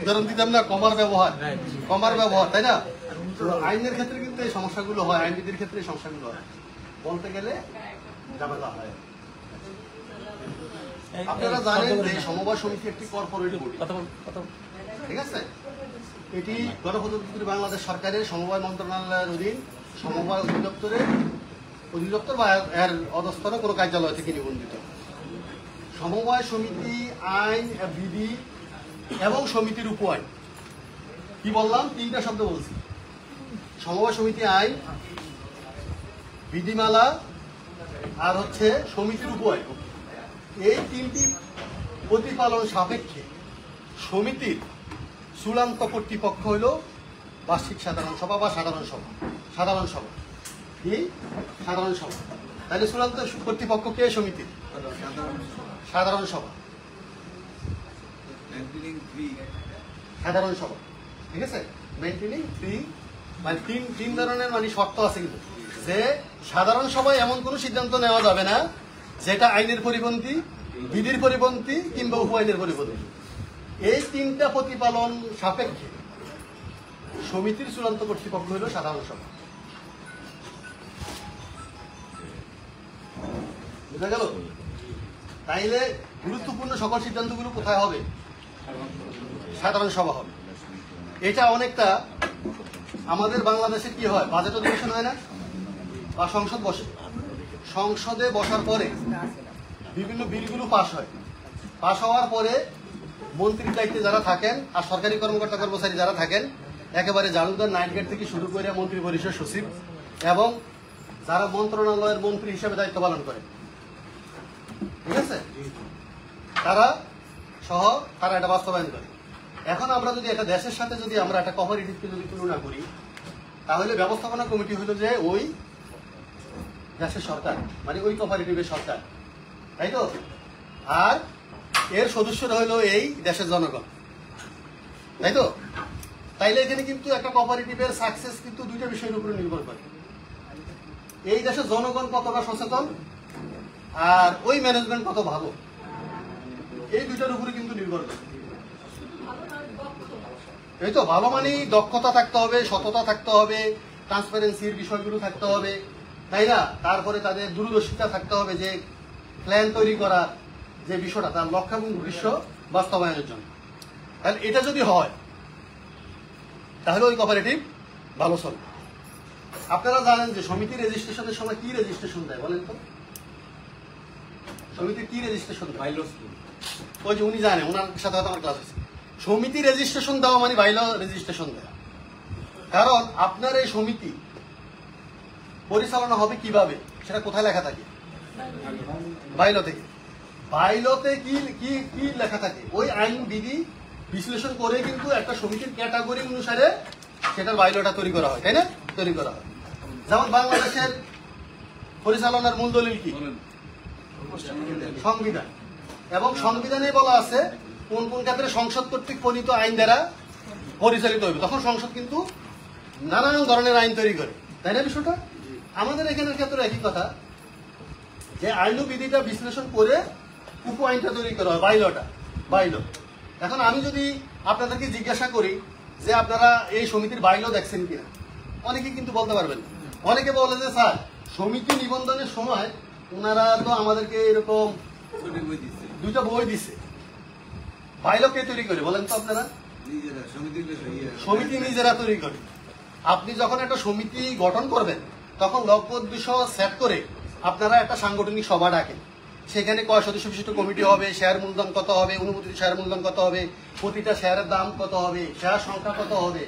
উদাহরণ দিতাম না, কমার ব্যবহার, তাই না? আইনের ক্ষেত্রে কিন্তু এই সমস্যাগুলো হয়, আইনবিধির ক্ষেত্রে এই সমস্যাগুলো হয়, বলতে গেলে ঝামেলা হয়। আপনারা জানেন যে সমবায় সমিতি একটি কর্পোরেট বডি, ঠিক আছে? এটি গণপ্রজাতন্ত্রী বাংলাদেশ সরকারের সমবায় মন্ত্রণালয়ের অধীন সমবায় অধিদপ্তর বা এর অধস্তন কোনো কার্যালয় থেকে নিবন্ধিত। সমবায় সমিতি আইন, বিধি এবং সমিতির উপ আইন, কি বললাম? তিনটা শব্দ বলছি। সমবায় সমিতি আইন, বিধিমালা আর হচ্ছে সমিতির উপ আইন। এই তিনটি প্রতিপালন সাপেক্ষে সমিতির চূড়ান্ত কর্তৃপক্ষ হইল বার্ষিক সাধারণ সভা বা সাধারণ সভা। কি সাধারণ সভা? তাহলে চূড়ান্ত কর্তৃপক্ষ কে সমিতির? সাধারণ সভা, ঠিক আছে? মেইনটেনিং ফ্রি, মানে তিন ধরনের মানে শর্ত আছে কিন্তু, যে সাধারণ সভায় এমন কোনো সিদ্ধান্ত নেওয়া যাবে না যেটা আইনের পরিপন্থী, বিধির পরিপন্থী কিংবা উপ আইনের পরিপন্থী। এই তিনটা প্রতিপালন সাপেক্ষে সমিতির চূড়ান্ত কর্তৃপক্ষ হল সাধারণ সভা। বুঝা গেল? তাইলে গুরুত্বপূর্ণ সকল সিদ্ধান্তগুলো কোথায় হবে? সাধারণ সভা হবে। এটা অনেকটা আমাদের বাংলাদেশে কি হয়, বাজেট অধিবেশন হয় না, বা সংসদ বসে, সংসদে বসার পরে বিভিন্ন বিলগুলো পাশ হয়। পাশ হওয়ার পরে মন্ত্রীর দায়িত্বে যারা থাকেন আর সরকারি কর্মকর্তা কর্মচারী যারা থাকেন, একেবারে জালুদার নাইট গেট থেকে শুরু করে মন্ত্রী পরিষদ সচিব এবং যারা মন্ত্রণালয়ের মন্ত্রী হিসেবে দায়িত্ব পালন করেন, ঠিক আছে, তারা এটা বাস্তবায়ন করে। এখন আমরা যদি একটা দেশের সাথে যদি আমরা একটা কোঅপারেটিভকে যদি তুলনা করি, তাহলে ব্যবস্থাপনা কমিটি হলো যে ওই দেশের সরকার, মানে ওই কোঅপারেটিভের সরকার, তাই তো? আর এর সদস্যরা হলো এই দেশের জনগণ, তাই তো? তাইলে এখানে কিন্তু একটা কোঅপারেটিভের সাকসেস কিন্তু দুইটা বিষয়ের উপরে নির্ভর করে। এই দেশের জনগণ কতটা সচেতন আর ওই ম্যানেজমেন্ট কত ভালো, এই দুইটার উপরে কিন্তু নির্ভর করে। এই তো ভালো মানে দক্ষতা থাকতে হবে, সততা থাকতে হবে, ট্রান্সপারেন্সির বিষয়গুলো থাকতে হবে, তাই না? তারপরে তাদের দূরদর্শিতা থাকতে হবে, যে প্ল্যান তৈরি করা যে বিষয়টা, তার লক্ষ্য এবং উদ্দেশ্য বাস্তবায়নের জন্য। তাহলে এটা যদি হয় তাহলে ওই কোঅপারেটিভ ভালো চলবে। আপনারা জানেন যে সমিতি রেজিস্ট্রেশনের সময় কি রেজিস্ট্রেশন দেয় বলেন তো? সমিতির কি রেজিস্ট্রেশন দেয়? ওই যে উনি জানেন, ওনার সাথে হয়তো আমার ক্লাস হয়েছে। সমিতি রেজিস্ট্রেশন দেওয়া মানে বাইল রেজিস্ট্রেশন দেওয়া। কারণ আপনার এই সমিতি পরিচালনা হবে কিভাবে, সেটা কোথায় লেখা থাকে? বাইল থেকে। বাইলতে কি কি কি লেখা থাকে? ওই আইন বিধি বিশ্লেষণ করে কিন্তু একটা সমিতির ক্যাটাগরি অনুসারে সেটার বাইলটা তৈরি করা হয়, তাই না? তৈরি করা হয়। যেমন বাংলাদেশের পরিচালনার মূল দলিল কি? সংবিধান। এবং সংবিধানে বলা আছে কোন কোন ক্ষেত্রে সংসদ কর্তৃক প্রণীত আইন দ্বারা পরিচালিত হবে। তখন সংসদ কিন্তু নানান ধরনের আইন তৈরি করে, তাই না? বিষয়টা আমাদের এখানের ক্ষেত্রে একই কথা, যে আইন বিধিটা বিশ্লেষণ করে উপ আইনটা তৈরি করা হয়, বাইল। এখন আমি যদি আপনাদেরকে জিজ্ঞাসা করি যে আপনারা এই সমিতির বাইল দেখছেন কিনা, অনেকে কিন্তু বলতে পারবেন। অনেকে বলে যে স্যার সমিতি নিবন্ধনের সময় ওনারা তো আমাদেরকে এরকম দুইটা বই দিছে। বাইল কে তৈরি করে বলেন তো আপনারা? সমিতি নিজেরা তৈরি করে। আপনি যখন একটা সমিতি গঠন করবেন তখন লক্ষ্য উদ্দেশ্য সেট করে আপনারা একটা সাংগঠনিক সভা ডাকেন। সেখানে কয় সদস্য বিশিষ্ট কমিটি হবে, শেয়ার মূলধন কত হবে, অনুমোদিত শেয়ার মূলধন কত হবে, প্রতিটা শেয়ারের দাম কত হবে, শেয়ার সংখ্যা কত হবে,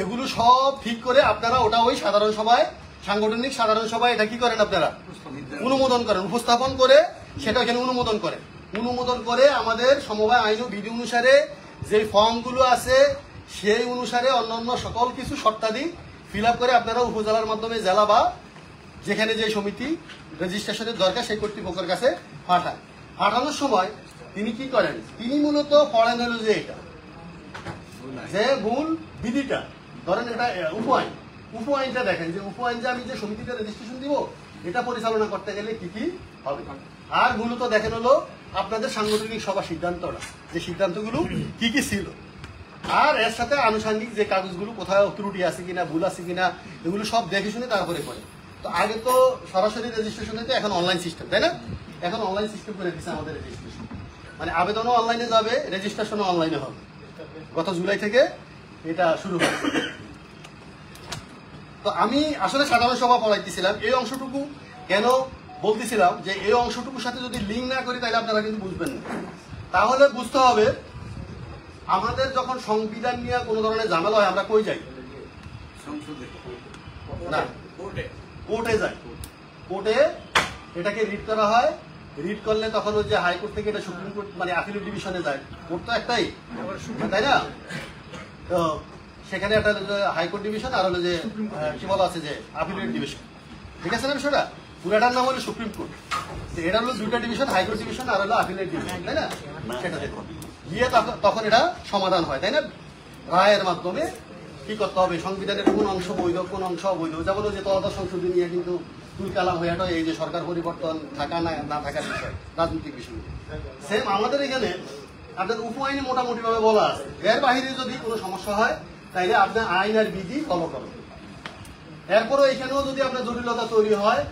এগুলো সব ঠিক করে আপনারা ওটা ওই সাধারণ সভায়, সাংগঠনিক সাধারণ সভায় এটা কি করেন? আপনারা অনুমোদন করেন, উপস্থাপন করে সেটা এখানে অনুমোদন করে আমাদের সমবায় আইন ও বিধি অনুসারে যে ফর্মগুলো আছে সেই অনুসারে অন্যান্য সকল কিছু শর্তাদি ফিল আপ করে আপনারা উপজেলার মাধ্যমে জেলা বা যেখানে যে সমিতি রেজিস্ট্রেশনের দরকার সেই কর্তৃপক্ষের কাছে পাঠানোর সময় তিনি কি করেন? তিনি মূলত পড়েন হলো যে এটা যে মূল বিধিটা, ধরেন এটা উপ আইনটা দেখেন, যে উপ আইন যে আমি যে সমিতিতে রেজিস্ট্রেশন দিব এটা পরিচালনা করতে গেলে কি কি হবে। আর মূলত দেখেন হলো আপনাদের সাংগঠনিক সভা সিদ্ধান্তটা, যে সিদ্ধান্তগুলো কি কি ছিল। আর এর সাথে আনুষঙ্গিক যে কাগজগুলো কোথাও ত্রুটি আছে কিনা, ভুল আছে কিনা, এগুলো সব দেখে শুনে তারপরে করে। তো আগে তো সরাসরি রেজিস্ট্রেশন হইতে, এখন অনলাইন সিস্টেম, তাই না? এখন অনলাইন সিস্টেম করে দিচ্ছে আমাদের রেজিস্ট্রেশন, মানে আবেদনও অনলাইনে যাবে, রেজিস্ট্রেশনও অনলাইনে হবে। গত জুলাই থেকে এটা শুরু হয়েছে। তো আমি আসলে সাধারণ সভা পড়াইতেছিলাম, এই অংশটুকু কেন বলতেছিলাম যে এই অংশটুকুর সাথে যদি লিঙ্ক না করি তাহলে আপনারা কিন্তু বুঝবেন না। তাহলে বুঝতে হবে আমাদের যখন সংবিধান নিয়ে কোনো ধরনের ঝামেলা হয় আমরা কই যাই? না, কোর্টে যাই। কোর্টে এটাকে রিট করা হয়, রিট করলে তখন ওই যে হাইকোর্ট থেকে এটা সুপ্রিম কোর্ট মানে আপিল ডিভিশনে যায়। কোর্ট তো একটাই, তাই না? তো সেখানে একটা হাইকোর্ট ডিভিশন আর হলো যে কি বলা আছে যে আপিলেট ডিভিশন, ঠিক আছে না বিষয়টা? পুরাটার নাম হলো সুপ্রিম কোর্ট। এটা হলো দুইটা ডিভিশন, হাইকোর্ট ডিভিশন আর হলো আপিলেট ডিভিশন, তাই না? সেটা দেখুন গিয়ে তখন এটা সমাধান হয়, তাই না? রায়ের মাধ্যমে কি করতে হবে, সংবিধানের কোন অংশ বৈধ কোন অংশ অবৈধ। যেমন যে তদন্ত সংশোধনী নিয়ে কিন্তু তুল কালাম হয়ে এই যে সরকার পরিবর্তন থাকা না থাকার বিষয়, রাজনৈতিক বিষয়। সেম আমাদের এখানে আপনার উপ আইনে মোটামুটি ভাবে বলা আছে, এর বাহিরে যদি কোনো সমস্যা হয় তাইলে আপনার আইন আর বিধি ফলো করবেন। এরপরও এখানেও যদি আপনার জটিলতা তৈরি হয়,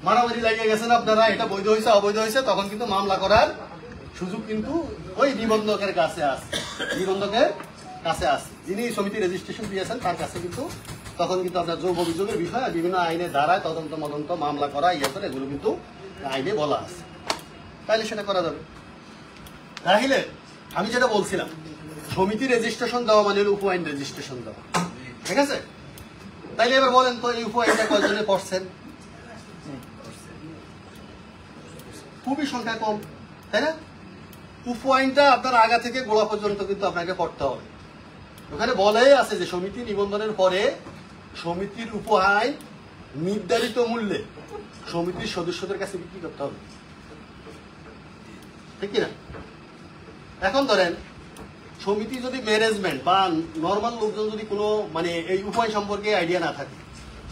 মারামারি লাগিয়ে গেছেন আপনারা, এটা বৈধ হয়েছে অবৈধ হয়েছে, তখন কিন্তু মামলা করার সুযোগ কিন্তু ওই নিবন্ধকের কাছে আছে। নিবন্ধকের কাছে আছে, যিনি সমিতি রেজিস্ট্রেশন দিয়েছেন তার কাছে কিন্তু তখন কিন্তু আপনার যোগ অভিযোগের বিষয় বিভিন্ন আইনের দ্বারায় তদন্ত মদন্ত মামলা করা করে এগুলো কিন্তু আইনে বলা আছে, তাইলে সেটা করা যাবে। তাহলে আমি যেটা বলছিলাম, সমিতি রেজিস্ট্রেশন দেওয়া মানে উপ আইন রেজিস্ট্রেশন দেওয়া, ঠিক আছে? তাইলে এবার বলেন তো এই উপ আইনটা কয়জনে পড়ছেন? খুবই সংখ্যা কম, তাই না? উপ আইনটা আপনার আগা থেকে গোড়া পর্যন্ত কিন্তু আপনাকে পড়তে হবে। ওখানে বলাই আছে যে সমিতি নিবন্ধনের পরে সমিতির উপ আইন নির্ধারিত মূল্যে সমিতির সদস্যদের কাছে বিক্রি করতে হবে, ঠিক কিনা? এখন ধরেন সমিতি যদি ম্যানেজমেন্ট বা নর্মাল লোকজন যদি কোনো মানে এই উপ আইন সম্পর্কে আইডিয়া না থাকে,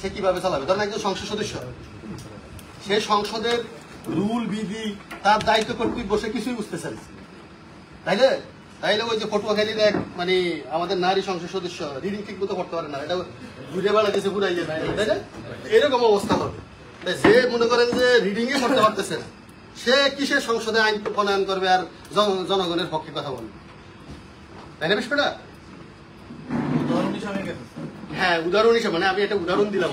সে কিভাবে চালাবে? ধরেন একজন সংসদ সদস্য, সে সংসদের রুল বিধি তার দায়িত্ব কর্তৃক বসে কিছুই বুঝতেছেন, তাইলে তাইলে ওই যে পটুয়াখালীর এক মানে আমাদের নারী সংসদ সদস্য রিডিং ঠিক মতো করতে পারে না, এটা ঘুরে বেড়া দিয়েছে পুরাই যায়, তাই না? এরকম অবস্থা হবে। যে মনে করেন যে রিডিং এ করতে পারতেছে না, সে কিসের সংসদে আইন প্রণয়ন করবে আর জনগণের পক্ষে কথা বলবে, তাই না বিষয়টা? হ্যাঁ, উদাহরণ হিসেবে মানে আমি একটা উদাহরণ দিলাম।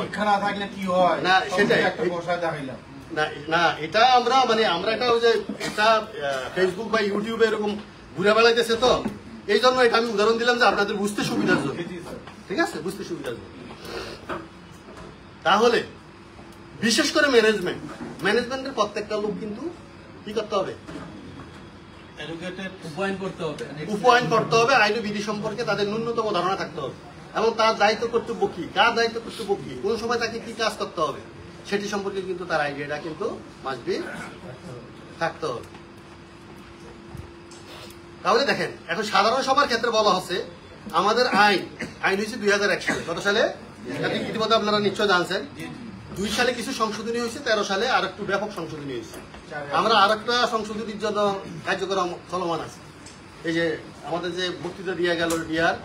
না সেটাই না, এটা আমরা মানে আমরা এটা ওই যে এটা ফেসবুক বা ইউটিউবে এরকম ঘুরে বেড়াইতেছে, তো এই জন্য এটা আমি উদাহরণ দিলাম যে আপনাদের বুঝতে সুবিধার জন্য, ঠিক আছে? বুঝতে সুবিধার জন্য। তাহলে বিশেষ করে ম্যানেজমেন্টের প্রত্যেকটা লোক কিন্তু কি করতে হবে? উপায়ন করতে হবে, আইন বিধি সম্পর্কে তাদের ন্যূনতম ধারণা থাকতে হবে, এবং তার দায়িত্ব কর্তব্য কি, কার দায়িত্ব কর্তব্য কি, কোন সময় তাকে কি কাজ করতে হবে সেটি সম্পর্কে কিন্তু তার আইডিয়াটা কিন্তু মাস্ট বি থাকতে হবে। তাহলে দেখেন এখন সাধারণ সভার ক্ষেত্রে বলা হচ্ছে আমাদের আইন হয়েছে 2001 সালে। কত সালে? ইতিমধ্যে আপনারা নিশ্চয় জানছেন। 2 সালে কিছু সংশোধনী হয়েছে, 13 সালে আর একটু ব্যাপক সংশোধনী হয়েছে। আমরা আর একটা সংশোধনীর জন্য কার্যক্রম চলমান আছে। এই যে আমাদের যে বক্তৃতা দিয়ে গেল ডিআর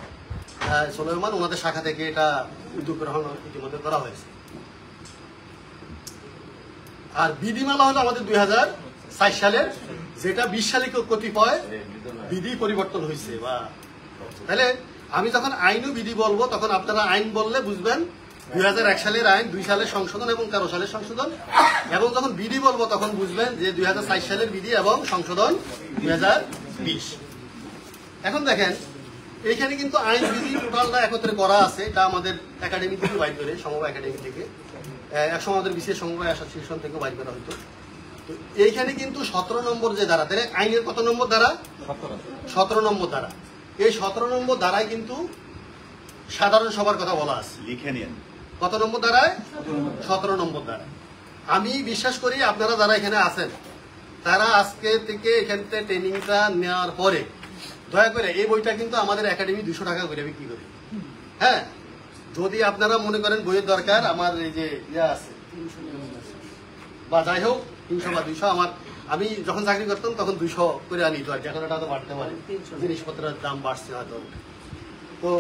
সোলাইমান, ওনাদের শাখা থেকে এটা উদ্যোগ গ্রহণ ইতিমধ্যে করা হয়েছে। আর বিধিমালা হলো আমাদের 2004 সালের, যেটা 20 সালে কতিপয় বিধি পরিবর্তন হয়েছে। বা তাহলে আমি যখন আইন ও বিধি বলবো তখন আপনারা আইন বললে বুঝবেন 2001 সালের আইন, 2 সালের সংশোধন এবং 13 সালের সংশোধন, এবং যখন বিধি বলবো তখন বুঝবেন যে 2004 সালের বিধি এবং সংশোধন 2020। এখন দেখেন এইখানে কিন্তু আইন বিধি টোটালটা একত্রে করা আছে, এটা আমাদের একাডেমি থেকে বাইর করে, সমবায় একাডেমি থেকে, একসময় আমাদের বিশেষ সমবায় অ্যাসোসিয়েশন থেকে বাইর করা হতো। তো এইখানে কিন্তু 17 নম্বর যে ধারা, তাহলে আইনের কত নম্বর ধারা? 17 নম্বর ধারা। এই 17 নম্বর ধারায় কিন্তু সাধারণ সভার কথা বলা আছে, লিখে নিন। কত নম্বর ধারায়? 17 নম্বর ধারায়। আমি বিশ্বাস করি আপনারা যারা এখানে আছেন তারা আজকে থেকে এখান থেকে ট্রেনিংটা নেওয়ার পরে দয়া করে এই বইটা কিন্তু আমাদের একাডেমি 200 টাকা করে বিক্রি করে। হ্যাঁ, যদি আপনারা মনে করেন বইয়ের দরকার, আমার এই যে ইয়া আছে বা যাই হোক 300 বা 200, আমি যখন চাকরি করতাম তখন 200 করে আনি, তো এখন এটা তো বাড়তে পারে, জিনিসপত্রের দাম বাড়ছে হয়তো। তো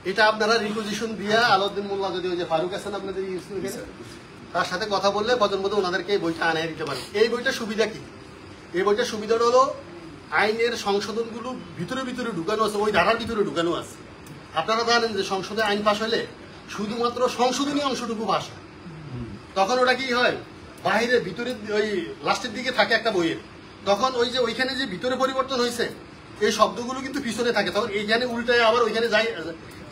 এটা আপনারা রিকুইজিশন দিয়ে আলাউদ্দিন মোল্লা যদি ওই যে ফারুক আছেন আপনাদের তার সাথে কথা বললে বজন মধ্যে ওনাদেরকে এই বইটা আনাই দিতে পারেন। এই বইটার সুবিধা কি? এই বইটার সুবিধাটা হলো আইনের সংশোধনগুলো ভিতরে ভিতরে ঢুকানো আছে, ওই ধারার ভিতরে ঢুকানো আছে। আপনারা জানেন যে সংসদে আইন পাশ হলে শুধুমাত্র সংশোধনী অংশটুকু পাস হয়, তখন ওটা কি হয় বাইরে ভিতরে ওই লাস্টের দিকে থাকে একটা বইয়ের, তখন ওই যে ওইখানে যে ভিতরে পরিবর্তন হয়েছে এই শব্দগুলো কিন্তু পিছনে থাকে, তখন এইখানে উল্টায় আবার ওইখানে যাই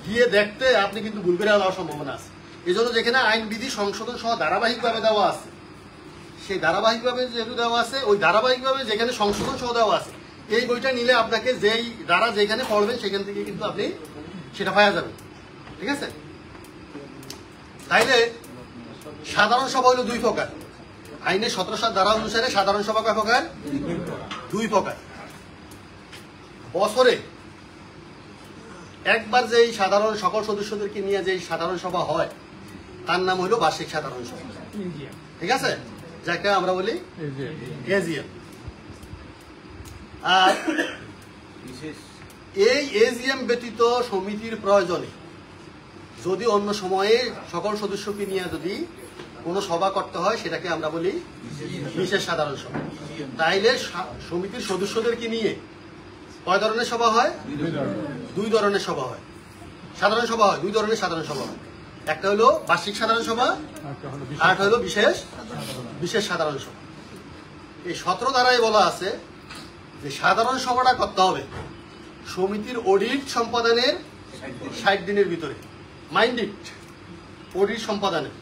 গিয়ে দেখতে আপনি কিন্তু ভুল করে যাওয়ার সম্ভাবনা আছে। এই জন্য যেখানে আইন বিধি সংশোধন সহ ধারাবাহিকভাবে দেওয়া আছে, সেই ধারাবাহিকভাবে যেহেতু দেওয়া আছে ওই ধারাবাহিকভাবে যেখানে সংশোধন সহ দেওয়া আছে এই বইটা নিলে আপনাকে যেই ধারা যেখানে পড়বেন সেখান থেকে কিন্তু আপনি সেটা পাওয়া যাবে। ঠিক আছে? তাইলে সাধারণ সভা হলো দুই প্রকার। আইনের 17 ধারা অনুসারে সাধারণ সভা কয় প্রকার? দুই প্রকার। বছরে একবার যেই সাধারণ সকল সদস্যদেরকে নিয়ে যেই সাধারণ সভা হয় তার নাম হলো বার্ষিক সাধারণ সভা। ঠিক আছে? যাকে আমরা বলি এজিএম। আর এই এজিএম ব্যতীত সমিতির প্রয়োজনে যদি অন্য সময়ে সকল সদস্যকে নিয়ে যদি কোনো সভা করতে হয় সেটাকে আমরা বলি বিশেষ সাধারণ সভা। তাইলে সমিতির সদস্যদেরকে নিয়ে কয় ধরনের সভা হয়? দুই ধরনের সভা হয়। সাধারণ সভা হয় দুই ধরনের সাধারণ সভা হয়, একটা হলো বার্ষিক সাধারণ সভা আর একটা হলো বিশেষ সাধারণ সভা। এই 17 ধারায় বলা আছে যে সাধারণ সভাটা করতে হবে সমিতির অডিট সম্পাদনের 60 দিনের ভিতরে। মাইন্ড ইট, অডিট সম্পাদনের।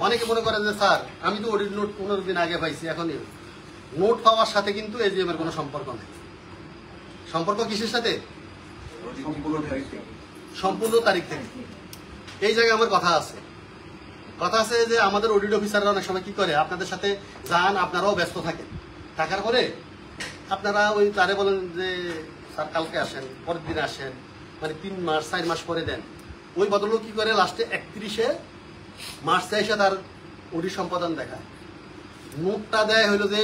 অনেকে মনে করেন যে স্যার আমি তো অডিট নোট 15 দিন আগে পাইছি, এখন নোট পাওয়ার সাথে কিন্তু এজিএম এর কোনো সম্পর্ক নেই। সম্পর্ক কিসের সাথে? সম্পূর্ণ তারিখ থেকে। এই জায়গায় আমার কথা আছে যে আমাদের অডিট অফিসাররা অনেক সময় কি করে আপনাদের সাথে যান, আপনারাও ব্যস্ত থাকেন, থাকার পরে আপনারা ওই তারে বলেন যে স্যার কালকে আসেন, পরের দিন আসেন, মানে 3 মাস 4 মাস পরে দেন। ওই ভদ্রলোক কি করে লাস্টে 31শে মার্চে এসে তার অডিট সম্পাদন দেখায়। নোটটা দেয় হইলো যে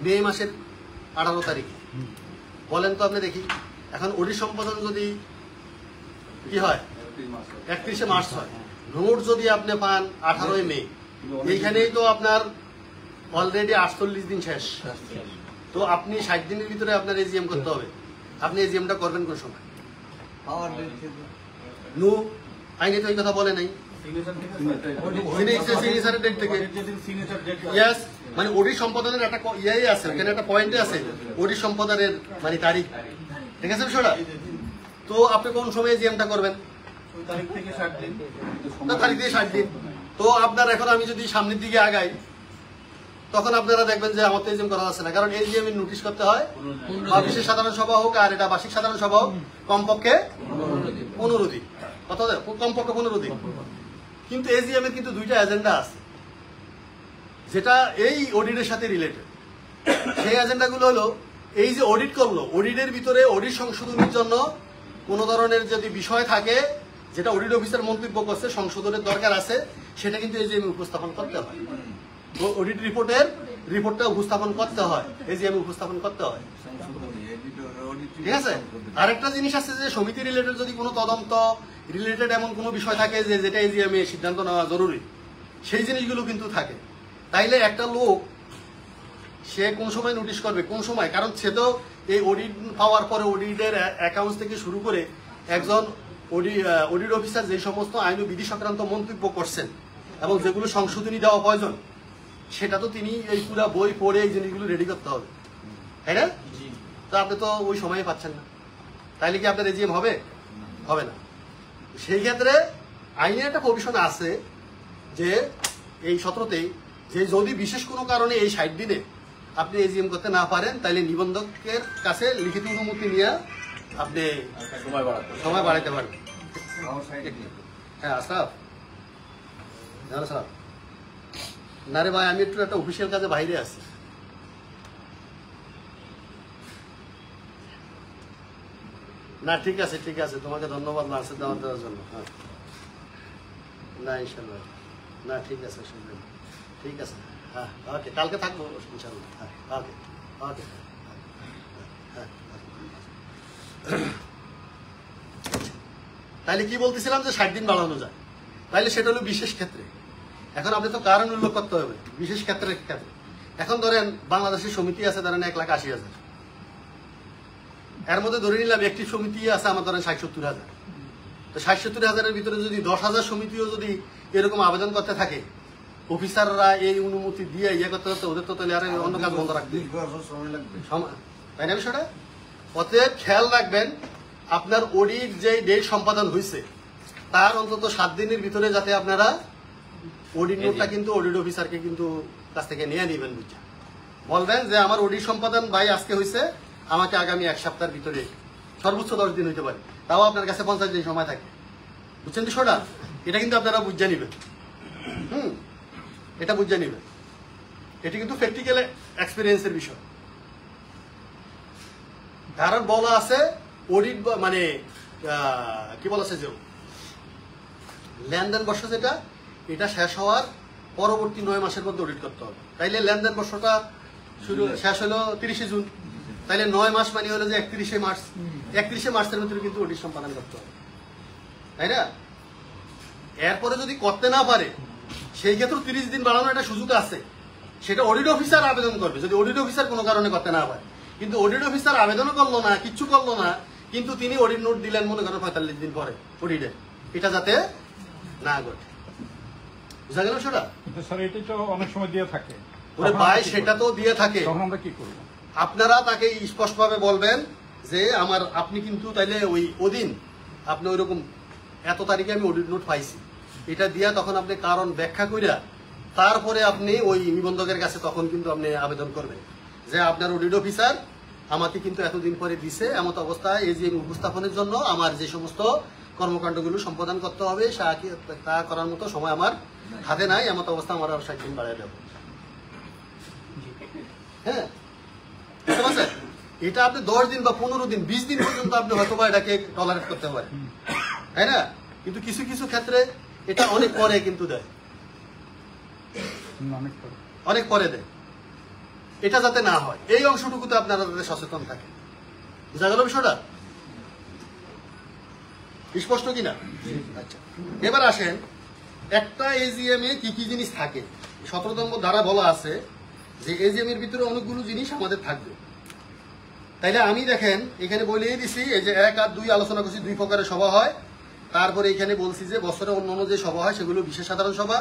মে মাসের 18 তারিখে। বলেন তো আপনি দেখি, এখন অডিট সম্পাদন যদি কি হয় 31শে মার্চ হয়, নোট যদি আপনি পান 18 মে, এইখানেই তো আপনার অলরেডি 48 দিন শেষ। তো আপনি 60 দিনের ভিতরে আপনার এজিএম করতে হবে। আপনি এজিএমটা করবেন কোন সময়? নো, আইনে তো এই কথা বলে নাই। মানে অডিট সম্পাদনের একটা ইয়ে আছে, ওখানে একটা পয়েন্টে আছে অডিট সম্পাদনের মানে তারিখ। ঠিক আছে বিষয়টা? তো আপনি কোন সময় এজিএমটা করবেন? তারিখ থেকে 60 দিন। তো আপনার এখন আমি যদি সামনের দিকে আগাই তখন আপনারা দেখবেন যে আমার তো এজিএম করা যাচ্ছে না, কারণ এজিএম এর নোটিশ করতে হয় বিশেষ সাধারণ সভা হোক আর এটা বার্ষিক সাধারণ সভা হোক কমপক্ষে 15 দিন, কত কমপক্ষে 15 দিন। কিন্তু এজিএম এর কিন্তু দুইটা এজেন্ডা আছে যেটা এই অডিটের সাথে রিলেটেড। সেই এজেন্ডাগুলো হলো এই যে অডিট করলো, অডিটের ভিতরে অডিট সংশোধনের জন্য কোন ধরনের যদি বিষয় থাকে যেটা অডিট অফিসার মন্তব্য করছে সংশোধনের দরকার আছে, সেটা কিন্তু এজিএম উপস্থাপন করতে হয়। অডিট রিপোর্টটা উপস্থাপন করতে হয়, এজিএম উপস্থাপন করতে হয়। ঠিক আছে? আরেকটা জিনিস আছে যে সমিতি রিলেটেড যদি কোনো তদন্ত রিলেটেড এমন কোনো বিষয় থাকে যে যেটা এজিএম এ সিদ্ধান্ত নেওয়া জরুরি, সেই জিনিসগুলো কিন্তু থাকে। তাইলে একটা লোক সে কোন সময় নোটিশ করবে, কোন সময়, কারণ সে তো এই অডিট পাওয়ার পরে অডিটের অ্যাকাউন্টস থেকে শুরু করে একজন অডিট অফিসার যে সমস্ত আইন ও বিধি সংক্রান্ত মন্তব্য করছেন এবং যেগুলো সংশোধনী দেওয়া প্রয়োজন, সেটা তো তিনি এই পুরো বই পড়ে এই জিনিসগুলো রেডি করতে হবে, তাই না? তো আপনি তো ওই সময়ে পাচ্ছেন না, তাইলে কি আপনার এজিএম হবে? হবে না। সেই ক্ষেত্রে আইনের একটা প্রভিশন আছে যে এই 17তেই যে যদি বিশেষ কোনো কারণে এই 60 দিনে আপনি এজিএম করতে না পারেন তাহলে নিবন্ধকের কাছে লিখিত অনুমতি নিয়ে আপনি সময় বাড়াইতে পারেন। হ্যাঁ আশরাফ, আশরাফ না রে ভাই, আমি একটু একটা অফিসিয়াল কাজে বাইরে আছি। না ঠিক আছে, তোমাকে ধন্যবাদ লাঞ্চে দাওয়াত দেওয়ার জন্য। হ্যাঁ না ইনশাল্লাহ, না ঠিক আছে, ঠিক আছে। হ্যাঁ ওকে, কালকে থাকবো ইনশাল্লাহ। হ্যাঁ ওকে ওকে। হ্যাঁ তাইলে কি বলতেছিলাম যে 60 দিন বাড়ানো যায়, তাইলে সেটা হলো বিশেষ ক্ষেত্রে। এখন আপনি তো কারণ উল্লেখ করতে হবে বিশেষ ক্ষেত্রের ক্ষেত্রে। এখন ধরেন বাংলাদেশের সমিতি আছে ধরেন 1,80,000, এর মধ্যে ধরে নিলাম একটি সমিতি আছে আমার ধরেন 60-70,000। তো 60-70,000-এর ভিতরে যদি 10,000 সমিতিও যদি এরকম আবেদন করতে থাকে, অফিসাররা এই অনুমতি দিয়ে ইয়ে করতে করতে ওদের তো তাহলে আর অন্য কাজ বন্ধ রাখবে, তাই না বিষয়টা? অতএব খেয়াল রাখবেন আপনার অডিট যে ডেট সম্পাদন হয়েছে তার অন্তত 7 দিনের ভিতরে যাতে আপনারা অডিট নোটটা কিন্তু অডিট অফিসারকে কিন্তু কাছ থেকে নিয়ে নেবেন। বুঝছেন? বলবেন যে আমার অডিট সম্পাদন ভাই আজকে হয়েছে, আমাকে আগামী 1 সপ্তাহের ভিতরে সর্বোচ্চ 10 দিন হইতে পারে, তাও আপনার কাছে 50 দিন সময় থাকে। বুঝছেন বিষয়টা? এটা কিন্তু আপনারা বুঝে নিবেন। এটা বুঝে নিবেন। এটা কিন্তু প্র্যাকটিক্যাল এক্সপিরিয়েন্সের বিষয়। কারণ বলা আছে অডিট মানে কি বলা আছে যে লেনদেন বর্ষ যেটা, এটা শেষ হওয়ার পরবর্তী 9 মাসের মধ্যে অডিট করতে হবে। তাইলে লেনদেন বর্ষটা শুরু শেষ হলো 30শে জুন, তাইলে 9 মাস মানে হলো যে 31শে মার্চ। 31শে মার্চের ভিতরে কিন্তু অডিট সম্পাদন করতে হবে, তাই না? এরপরে যদি করতে না পারে সেই ক্ষেত্রে 30 দিন বাড়ানোর একটা সুযোগ আছে, সেটা অডিট অফিসার আবেদন করবে যদি অডিট অফিসার কোনো কারণে করতে না পারে। কিন্তু অডিট অফিসার আবেদনও করলো না, কিচ্ছু করলো না, কিন্তু তিনি অডিট নোট দিলেন মনে করেন 45 দিন পরে অডিটে, এটা যাতে না ঘটে। বুঝা গেল সেটা? স্যার এটা তো অনেক সময় দিয়ে থাকে। ওরে ভাই সেটা তো দিয়ে থাকে, তখন আমরা কি করব? আপনারা তাকে স্পষ্টভাবে বলবেন যে আমার আপনি কিন্তু তাইলে ওই ওদিন আপনি ওইরকম এত তারিখে আমি অডিট নোট পাইছি, এটা দিয়া তখন আপনি কারণ ব্যাখ্যা কইরা তারপরে আপনি ওই নিবন্ধকের কাছে তখন কিন্তু আপনি আবেদন করবেন যে আপনার অডিট অফিসার আমাকে কিন্তু এতদিন পরে দিছে, এমত অবস্থায় এজিএম উপস্থাপনের জন্য আমার যে সমস্ত কর্মকাণ্ডগুলো সম্পাদন করতে হবে তা করার মতো সময় আমার হাতে নাই, এমত অবস্থা আমার আর 60 দিন বাড়াই দেব। হ্যাঁ, বুঝতে পারছেন? এটা আপনি 10 দিন বা 15 দিন 20 দিন পর্যন্ত আপনি হয়তো বা এটাকে টলারেট করতে পারেন, তাই না? কিন্তু কিছু কিছু ক্ষেত্রে এটা অনেক পরে কিন্তু দেয়, অনেক পরে দেয়। এটা যাতে না হয় এই অংশটুকুতে আপনারা যাতে সচেতন থাকেন। বুঝা গেল বিষয়টা? স্পষ্ট কিনা? আচ্ছা, এবার আসেন একটা এজিএম এ কি কি জিনিস থাকে। 17তম ধারা বলা আছে যে এজিএম এর ভিতরে অনেকগুলো জিনিস আমাদের থাকবে। তাইলে আমি দেখেন এখানে বলেই দিছি এই যে 1 আর 2 আলোচনা করছি 2 প্রকারের সভা হয়। তারপরে এখানে বলছি যে বছরে অন্যান্য যে সভা হয় সেগুলো বিশেষ সাধারণ সভা।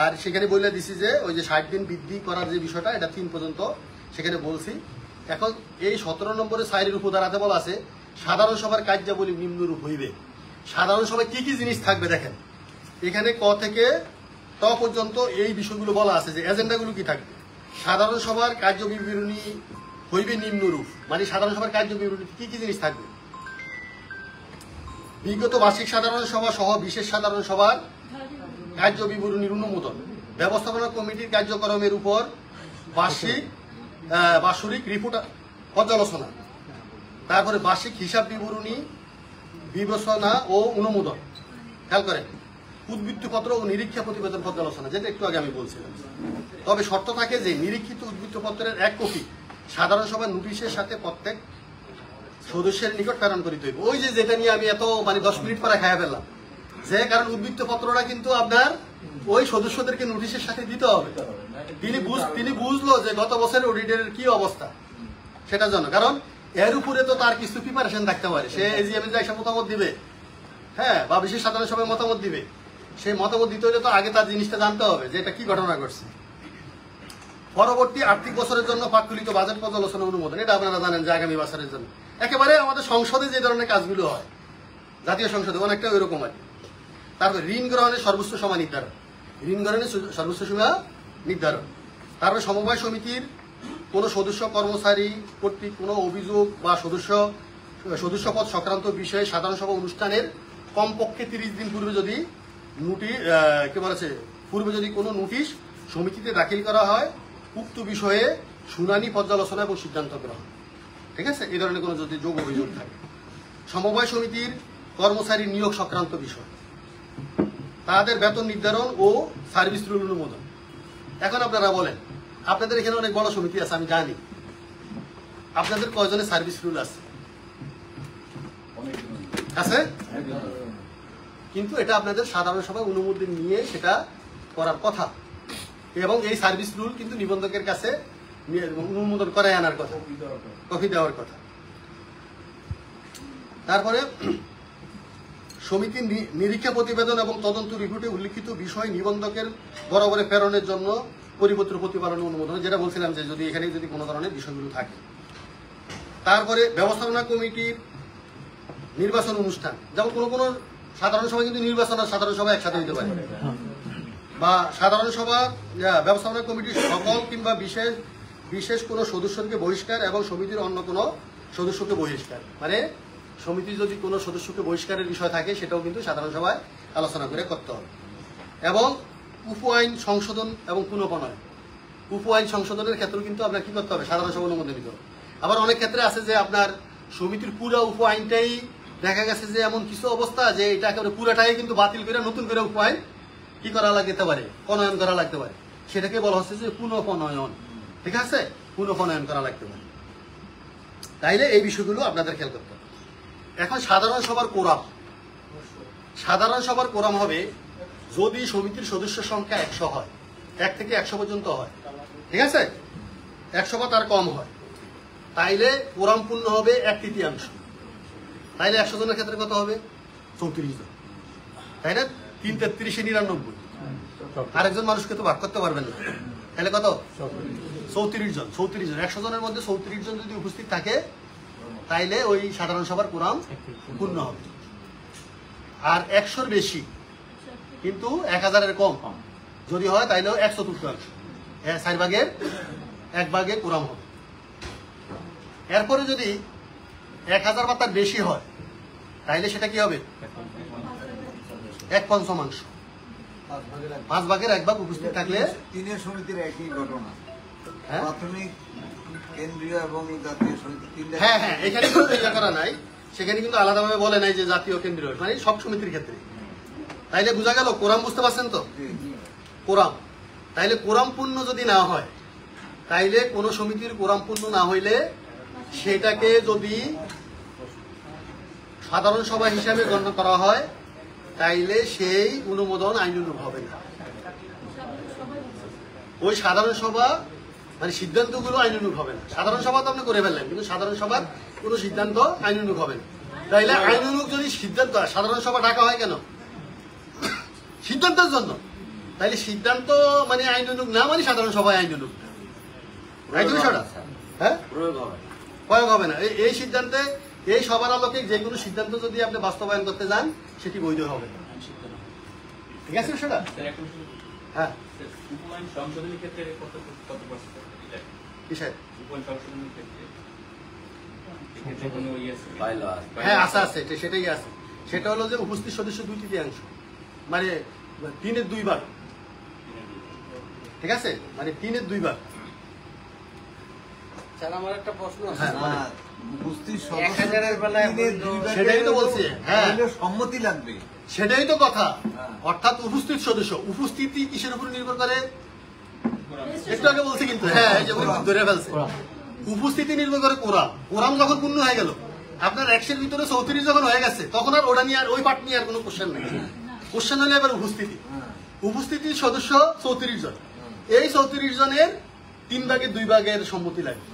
আর সেখানে বলে দিছি যে ওই যে 60 দিন বৃদ্ধি করার যে বিষয়টা এটা 3 পর্যন্ত সেখানে বলছি। এখন এই 17 নম্বরে 4 উপধারাতে বলা আছে সাধারণ সভার কার্যাবলী নিম্নরূপ হইবে। সাধারণ সভায় কি কি জিনিস থাকবে দেখেন এখানে ক থেকে ত পর্যন্ত এই বিষয়গুলো বলা আছে যে এজেন্ডাগুলো কি থাকবে। সাধারণ সভার কার্য বিবরণী হইবে নিম্নরূপ, মানে সাধারণ সভার কার্য বিবরণীতে কি কি জিনিস থাকবে। বিগত বার্ষিক সাধারণ সভা সহ বিশেষ সাধারণ সভার কার্য বিবরণীর অনুমোদন, ব্যবস্থাপনা কমিটির কার্যক্রমের উপর বার্ষিক রিপোর্ট পর্যালোচনা, তারপরে বার্ষিক হিসাব বিবরণী বিবেচনা ও অনুমোদন। খেয়াল করেন উদ্বৃত্তপত্র ও নিরীক্ষা প্রতিবেদন পর্যালোচনা, যেটা একটু আগে আমি বলছিলাম। তবে শর্ত থাকে যে নিরীক্ষিত উদ্বৃত্তপত্রের 1 কপি সাধারণ সভার নোটিশের সাথে প্রত্যেক সদস্যের নিকট প্রেরণ করিতে হইবে। ওই যে যেটা নিয়ে আমি এত মানে 10 মিনিট পরে খাইয়া ফেললাম, যে কারণ উদ্বৃত্তপত্রটা কিন্তু আপনার ওই সদস্যদেরকে নোটিশের সাথে দিতে হবে। তিনি বুঝলো যে গত বছরের অডিটের কি অবস্থা সেটার জন্য, কারণ এর উপরে তো তার কিছু প্রিপারেশন থাকতে পারে। সে এজিএম এ এসে মতামত দিবে, হ্যাঁ, বা বিশেষ সাধারণ সভায় মতামত দিবে। সেই মতামত দিতে হলে তো আগে তার জিনিসটা জানতে হবে যে এটা কি ঘটনা ঘটছে। পরবর্তী আর্থিক বছরের জন্য প্রাক্কলিত বাজেট পর্যালোচনা অনুমোদন, এটা আপনারা জানেন যে আগামী বছরের জন্য একেবারে আমাদের সংসদে যে ধরনের কাজগুলো হয় জাতীয় সংসদে অনেকটা ওই রকম আর কি। তারপরে ঋণ গ্রহণের সর্বোচ্চ সীমা নির্ধারণ, ঋণ গ্রহণের সর্বোচ্চ সীমা নির্ধারণ। তারপরে সমবায় সমিতির কোনো সদস্য কর্মচারী কর্তৃক কোনো অভিযোগ বা সদস্যপদ সংক্রান্ত বিষয়ে সাধারণ সভা অনুষ্ঠানের কমপক্ষে 30 দিন পূর্বে যদি পূর্বে যদি কোনো নোটিশ সমিতিতে দাখিল করা হয়, উক্ত বিষয়ে শুনানি পর্যালোচনা এবং সিদ্ধান্ত গ্রহণ। ঠিক আছে, এই ধরনের কোনো যদি যোগ অভিযোগ থাকে। সমবায় সমিতির কর্মচারী নিয়োগ সংক্রান্ত বিষয়, তাদের বেতন নির্ধারণ ও সার্ভিস রুল অনুমোদন। এখন আপনারা বলেন আপনাদের এখানে অনেক বড় সমিতি আছে, আমি জানি আপনাদের কয়জনের সার্ভিস রুল আছে। আছে, কিন্তু এটা আপনাদের সাধারণ সভায় অনুমোদন নিয়ে সেটা করার কথা, এবং এই সার্ভিস রুল কিন্তু নিবন্ধকের কাছে অনুমোদন করায় আনার কথা, কপি দেওয়ার কথা। তারপরে সমিতির নিরীক্ষা প্রতিবেদন এবং তদন্ত রিপোর্টে উল্লিখিত বিষয় নিবন্ধকের বরাবরে প্রেরণের জন্য পরিপত্র প্রতিপালন অনুমোদন, যেটা বলছিলাম যে যদি এখানে যদি কোনো ধরনের বিষয়গুলো থাকে। তারপরে ব্যবস্থাপনা কমিটির নির্বাচন অনুষ্ঠান, যেমন কোনো কোনো সাধারণ সভা কিন্তু নির্বাচন আর সাধারণ সভা একসাথে হইতে পারে, বা সাধারণ সভা ব্যবস্থাপনা কমিটির সকল কিংবা বিশেষ বিশেষ কোনো সদস্যকে বহিষ্কার এবং সমিতির অন্য কোনো সদস্যকে বহিষ্কার, মানে সমিতির যদি কোনো সদস্যকে বহিষ্কারের বিষয় থাকে সেটাও কিন্তু সাধারণ সভায় আলোচনা করে করতে হবে। এবং উপ আইন সংশোধন এবং পুনঃপ্রণয়ন, উপ আইন সংশোধনের ক্ষেত্রেও কিন্তু আপনার কি করতে হবে, সাধারণ সভা অনুমোদন দিতে হবে। আবার অনেক ক্ষেত্রে আছে যে আপনার সমিতির পুরো উপ আইনটাই দেখা গেছে যে এমন কিছু অবস্থা যে এটা একেবারে পুরাটাই কিন্তু বাতিল করে নতুন করে উপ আইন কি করা লাগতে পারে, প্রণয়ন করা লাগতে পারে, সেটাকে বলা হচ্ছে যে পুনঃপ্রণয়ন। ঠিক আছে, পুনঃপ্রণয়ন করা লাগতে পারে। তাইলে এই বিষয়গুলো আপনাদের খেয়াল করতে হবে। এখন সাধারণ সভার কোরাম, সাধারণ সভার কোরাম হবে যদি সমিতির সদস্য সংখ্যা 100 হয়, 1 থেকে 100 পর্যন্ত হয়, ঠিক আছে, 100 বা তার কম হয়, তাইলে কোরাম পূর্ণ হবে 1/3। তাইলে 100 জনের ক্ষেত্রে কত হবে, 34 জন, তাই না? 3 33 99, আরেকজন মানুষকে তো ভাগ করতে পারবেন না, তাহলে কত, 34 জন। 34 জন, 100 জনের মধ্যে 34 জন যদি উপস্থিত থাকে তাইলে ওই সাধারণ সভার কোরাম পূর্ণ হবে। আর 100-র বেশি কিন্তু 1000-এর কম যদি হয় তাইলেও 1/4, 4 ভাগের 1 ভাগে কোরাম হবে। এরপরে যদি 1000 বা তার বেশি হয় তাইলে সেটা কি হবে, 1/5, 5 ভাগের 1 ভাগ উপস্থিত থাকলে তিনের সমিতির একই ঘটনা, হ্যাঁ প্রাথমিক, কেন্দ্রীয় এবং জাতীয় সমিতি তিনটা। হ্যাঁ হ্যাঁ, এখানে কিন্তু ইয়ে করা নাই, সেখানে কিন্তু আলাদাভাবে বলে নাই যে জাতীয় কেন্দ্রীয়, মানে সব সমিতির ক্ষেত্রে। তাইলে বোঝা গেল কোরাম, বুঝতে পারছেন তো, কোরাম। তাইলে কোরাম পূর্ণ যদি না হয়, তাইলে কোন সমিতির কোরাম পূর্ণ না হইলে সেটাকে যদি সাধারণ সভা হিসাবে গণ্য করা হয় তাইলে সেই অনুমোদন আইনানুগ হবে না। ওই সাধারণ সভা মানে সিদ্ধান্তগুলো আইনানুগ হবে না। সাধারণ সভা তো আপনি করে ফেললেন, কিন্তু সাধারণ সভার কোনো সিদ্ধান্ত আইনানুগ হবে না। তাইলে আইনানুগ যদি সিদ্ধান্ত, সাধারণ সভা ডাকা হয় কেন, সিদ্ধান্তের জন্য। তাইলে সিদ্ধান্ত মানে আইনানুগ না, মানে সাধারণ সভায় আইনানুগ, হ্যাঁ, প্রয়োগ হবে না। এই সিদ্ধান্তে, এই সবার আলোকে যে কোনো সিদ্ধান্ত যদি আপনি বাস্তবায়ন করতে যান সেটি বৈধ হবে না। ঠিক আছে সেটা, হ্যাঁ। হ্যাঁ আছে আছে, সেটাই আছে। সেটা হলো যে উপস্থিত সদস্য 2/3, মানে 3-এর 2 ভাগ, ঠিক আছে, মানে 3-এর 2 ভাগ। স্যার আমার একটা প্রশ্ন আছে, হ্যাঁ, উপস্থিত 1000-এর বেলায় সেটাই তো বলছি, হ্যাঁ সম্মতি লাগবে, সেটাই তো কথা। অর্থাৎ উপস্থিত সদস্য, উপস্থিতি কিসের উপর নির্ভর করে, একটু আগে বলছি কিন্তু, হ্যাঁ এই যে ধরে ফেলছে, উপস্থিতি নির্ভর করে কোরাম। কোরাম যখন পূর্ণ হয়ে গেল, আপনার 100-এর ভিতরে 34 যখন হয়ে গেছে, তখন আর ওটা নিয়ে আর ওই পার্ট নিয়ে আর কোনো কোশ্চেন নেই। কোশ্চেন হলে এবার উপস্থিতি, উপস্থিতির সদস্য 34 জন, এই 34 জনের 3 ভাগের 2 ভাগের সম্মতি লাগে।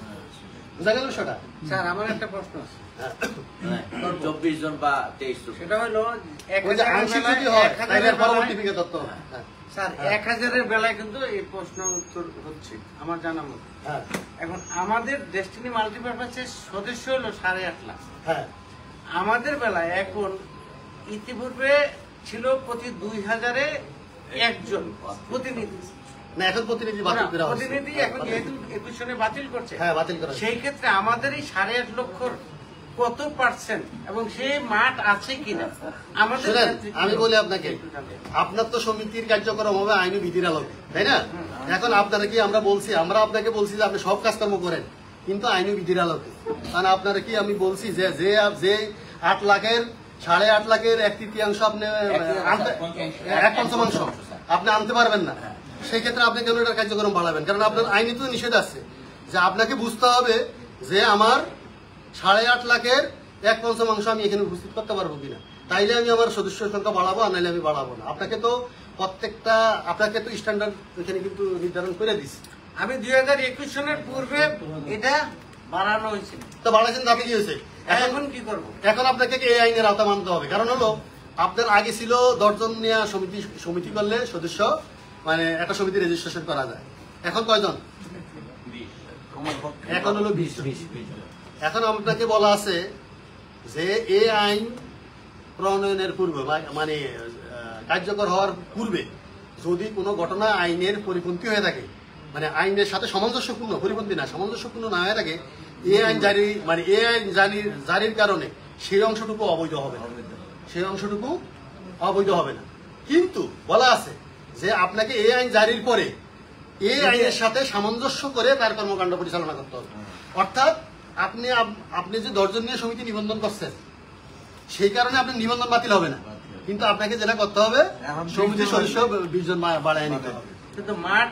বুঝা গেল সেটা? স্যার আমার একটা প্রশ্ন আছে, 24 জন বা 23 জন, সেটা হলো ওই যে আংশিক যদি হয় তাহলে পরবর্তী দিকে তত্ত্ব হবে। হ্যাঁ স্যার 1000-এর বেলায় কিন্তু এই প্রশ্ন উত্তর হচ্ছে আমার জানা মতো। হ্যাঁ এখন আমাদের ডেস্টিনি মাল্টিপারপাসের সদস্য হলো 8.5 লাখ। হ্যাঁ, আমাদের বেলায় এখন ইতিপূর্বে ছিল প্রতি 2000-এ একজন প্রতিনিধি, না এখন প্রতিনিধি বাতিল করা হয়েছে। প্রতিনিধি এখন যেহেতু 21 সনে বাতিল করছে, হ্যাঁ বাতিল করা হয়েছে। সেই ক্ষেত্রে আমাদের এই 8.5 লক্ষর কত পার্সেন্ট এবং সেই মাঠ আছে কিনা আমাদের শুনেন, ক্ষেত্রে কি আমি বলি আপনাকে, একটু জানতে চাই। আপনার তো সমিতির কার্যক্রম হবে আইনি বিধির আলোকে, তাই না? এখন আপনারা কি, আমরা বলছি, আমরা আপনাকে বলছি যে আপনি সব কাজকর্ম করেন, কিন্তু আইনি বিধির আলোকে। কারণ আপনারা কি, আমি বলছি যে যে 8 লাখের 8.5 লাখের 1/3 আপনি আনতে, 1/5 আপনি আনতে পারবেন না, সেই ক্ষেত্রে আপনি কেন এটার কার্যক্রম বাড়াবেন? কারণ আপনার আইনে তো নিষেধ আছে যে আপনাকে বুঝতে হবে যে আমার 8.5 লাখের 1/5 আমি এখানে উপস্থিত করতে পারবো কিনা, তাইলে আমি আমার সদস্য সংখ্যা বাড়াবো, আর নাইলে আমি বাড়াবো না। আপনাকে তো স্ট্যান্ডার্ড এখানে কিন্তু নির্ধারণ করে দিচ্ছি। আমি 2021 সনের পূর্বে এটা বাড়ানো হয়েছিল, তো বাড়াইছেন, তাতে কি হয়েছে? এখন কি করবো? এখন আপনাকে এই আইনের আওতা মানতে হবে। কারণ হলো আপনার আগে ছিল 10 জন নিয়ে সমিতি করলে সদস্য মানে একটা সমিতি রেজিস্ট্রেশন করা যায়। এখন কয়জন? এখন হলো 20 জন। এখন আপনাকে বলা আছে যে এই আইন প্রণয়নের পূর্বে মানে কার্যকর হওয়ার পূর্বে যদি কোনো ঘটনা আইনের পরিপন্থী হয়ে থাকে, মানে আইনের সাথে সামঞ্জস্যপূর্ণ, পরিপন্থী না, সামঞ্জস্যপূর্ণ না হয়ে থাকে, এই আইন জারির কারণে সেই অংশটুকু অবৈধ হবে না, সেই অংশটুকু অবৈধ হবে না। কিন্তু বলা আছে যে আপনাকে এই আইন জারির পরে এই আইনের সাথে সামঞ্জস্য করে তার কর্মকাণ্ড পরিচালনা করতে হবে। অর্থাৎ আপনি যে 10 জন নিয়ে সমিতি নিবন্ধন করছেন, সেই কারণে আপনার নিবন্ধন বাতিল হবে না, কিন্তু আপনাকে যেটা করতে হবে সমিতির সদস্য 20 জন বাড়ায় নিতে হবে। কিন্তু মাঠ,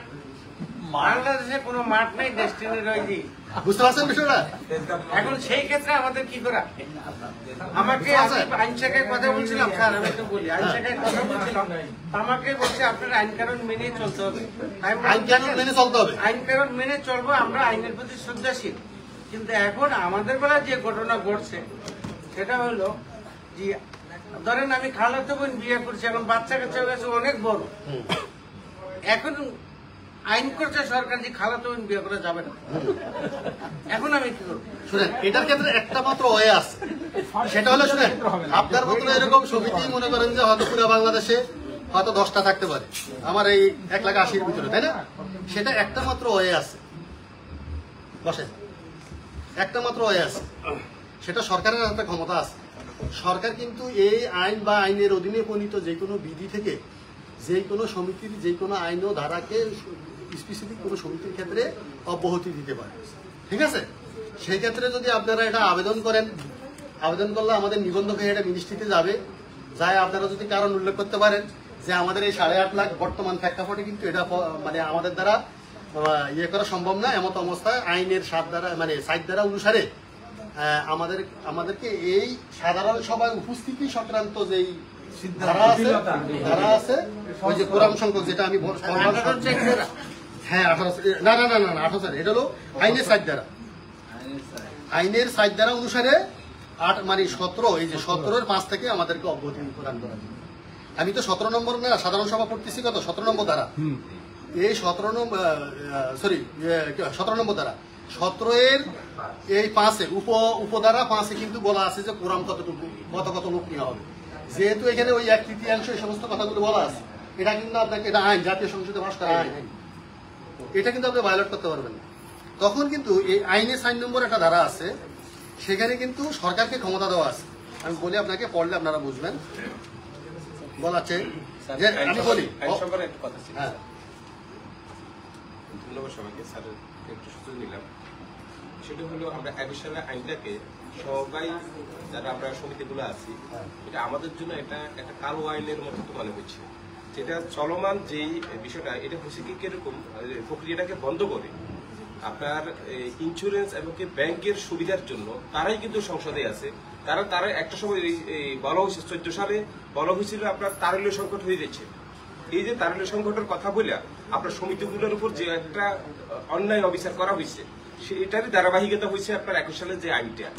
বাংলাদেশে কোনো মাঠ নেই, ডেস্টিনি রয়েছে। বুঝতে পারছেন বিষয়টা? এখন সেই ক্ষেত্রে আমাদের কি করা? আমাকে আইন শাখায় কথা বলছিলাম, স্যার আমি তো বলি, আইন শাখায় কথা বলছিলাম, আমাকে বলছে আপনার আইন কানুন মেনে চলতে হবে। আইন কানুন মেনে চলতে হবে, আইন কানুন মেনে চলবো, আমরা আইনের প্রতি শ্রদ্ধাশীল। কিন্তু এখন আমাদের বেলা যে ঘটনা ঘটছে সেটা হলো যে ধরেন আমি খালাতো বোন বিয়ে করছি, এখন বাচ্চা কাচ্চা গেছে অনেক বড়, এখন আইন করছে সরকার যে খালাতো বোন বিয়ে করা যাবে না। এখন আমি কি করবো? শুনেন, এটার ক্ষেত্রে একটা মাত্র ওয়ে আছে, সেটা হলো শুনেন, আপনার মতো এরকম সমিতি মনে করেন যে হয়তো পুরো বাংলাদেশে হয়তো 10টা থাকতে পারে, আমার এই 1,80,000 ভিতরে, তাই না? সেটা একটা মাত্র ওয়ে আছে, বসেন, একটা মাত্র ওয়ে আছে, সেটা সরকারের একটা ক্ষমতা আছে। সরকার কিন্তু এই আইন বা আইনের অধীনে প্রণীত যে কোনো বিধি থেকে যে কোনো সমিতির যে কোনো আইন ও ধারাকে স্পেসিফিক কোনো সমিতির ক্ষেত্রে অব্যাহতি দিতে পারে, ঠিক আছে? সেই ক্ষেত্রে যদি আপনারা এটা আবেদন করেন, আবেদন করলে আমাদের নিবন্ধক হয়ে এটা মিনিস্ট্রিতে যাবে, যাই আপনারা যদি কারণ উল্লেখ করতে পারেন যে আমাদের এই 8.5 লাখ বর্তমান প্রেক্ষাপটে কিন্তু এটা মানে আমাদের দ্বারা ইয়ে করা সম্ভব না, এমত অবস্থায় আইনের 7 ধারা মানে 7 ধারা অনুসারে আমাদেরকে এই সাধারণ সভায় উপস্থিতি সংক্রান্ত যেই ধারা আছে ওই যে কোরআন সংখ্যক যেটা আমি হ্যাঁ 18 না 18 এটা হলো আইনের 7 ধারা, আইনের 7 ধারা অনুসারে 8 মানে 17, এই যে 17-এর 5 থেকে আমাদেরকে অব্যাহতি প্রদান করা। আমি তো 17 নম্বর না সাধারণ সভা পড়তেছি, কত 17 নম্বর ধারা, এই 17 নম্বর ধারা 17-এর এই 5-এ উপধারা 5-এ কিন্তু বলা আছে যে কোরআন কত লোক নেওয়া হবে। যেহেতু এখানে ওই 1/3 এই সমস্ত কথাগুলো বলা আছে, এটা কিন্তু আপনাকে, এটা আইন, জাতীয় সংসদে পাস করা আইন, এটা কিন্তু আপনি ভায়োলেট করতে পারবেন না। তখন কিন্তু এই আইনে 4 নম্বর একটা ধারা আছে, সেখানে কিন্তু সরকারকে ক্ষমতা দেওয়া আছে। আমি বলি আপনাকে, পড়লে আপনারা বুঝবেন। বলা আছে যে আমি বলি হ্যাঁ, ধন্যবাদ সবাইকে, স্যারের একটু সুযোগ নিলাম। সেটা হলো আমরা 21 সালের আইনটাকে সবাই যারা আমরা সমিতিগুলো আছি, এটা আমাদের জন্য এটা একটা কালো আইনের মতো তো মনে হচ্ছে। যেটা চলমান যেই বিষয়টা, এটা হচ্ছে কি কিরকম প্রক্রিয়াটাকে বন্ধ করে আপনার ইন্স্যুরেন্স এবং ব্যাংকের সুবিধার জন্য তারাই কিন্তু সংসদে আছে। তারা একটা সময় বলা হয়েছে 14 সালে বলা হয়েছিল আপনার তারল্য সংকট হয়ে যাচ্ছে। এই যে তারল্য সংকটের কথা বলে আপনার সমিতিগুলোর উপর যে একটা অন্যায় অবিচার করা হয়েছে, সেটারই ধারাবাহিকতা হয়েছে আপনার 21 সালের যে আইনটা।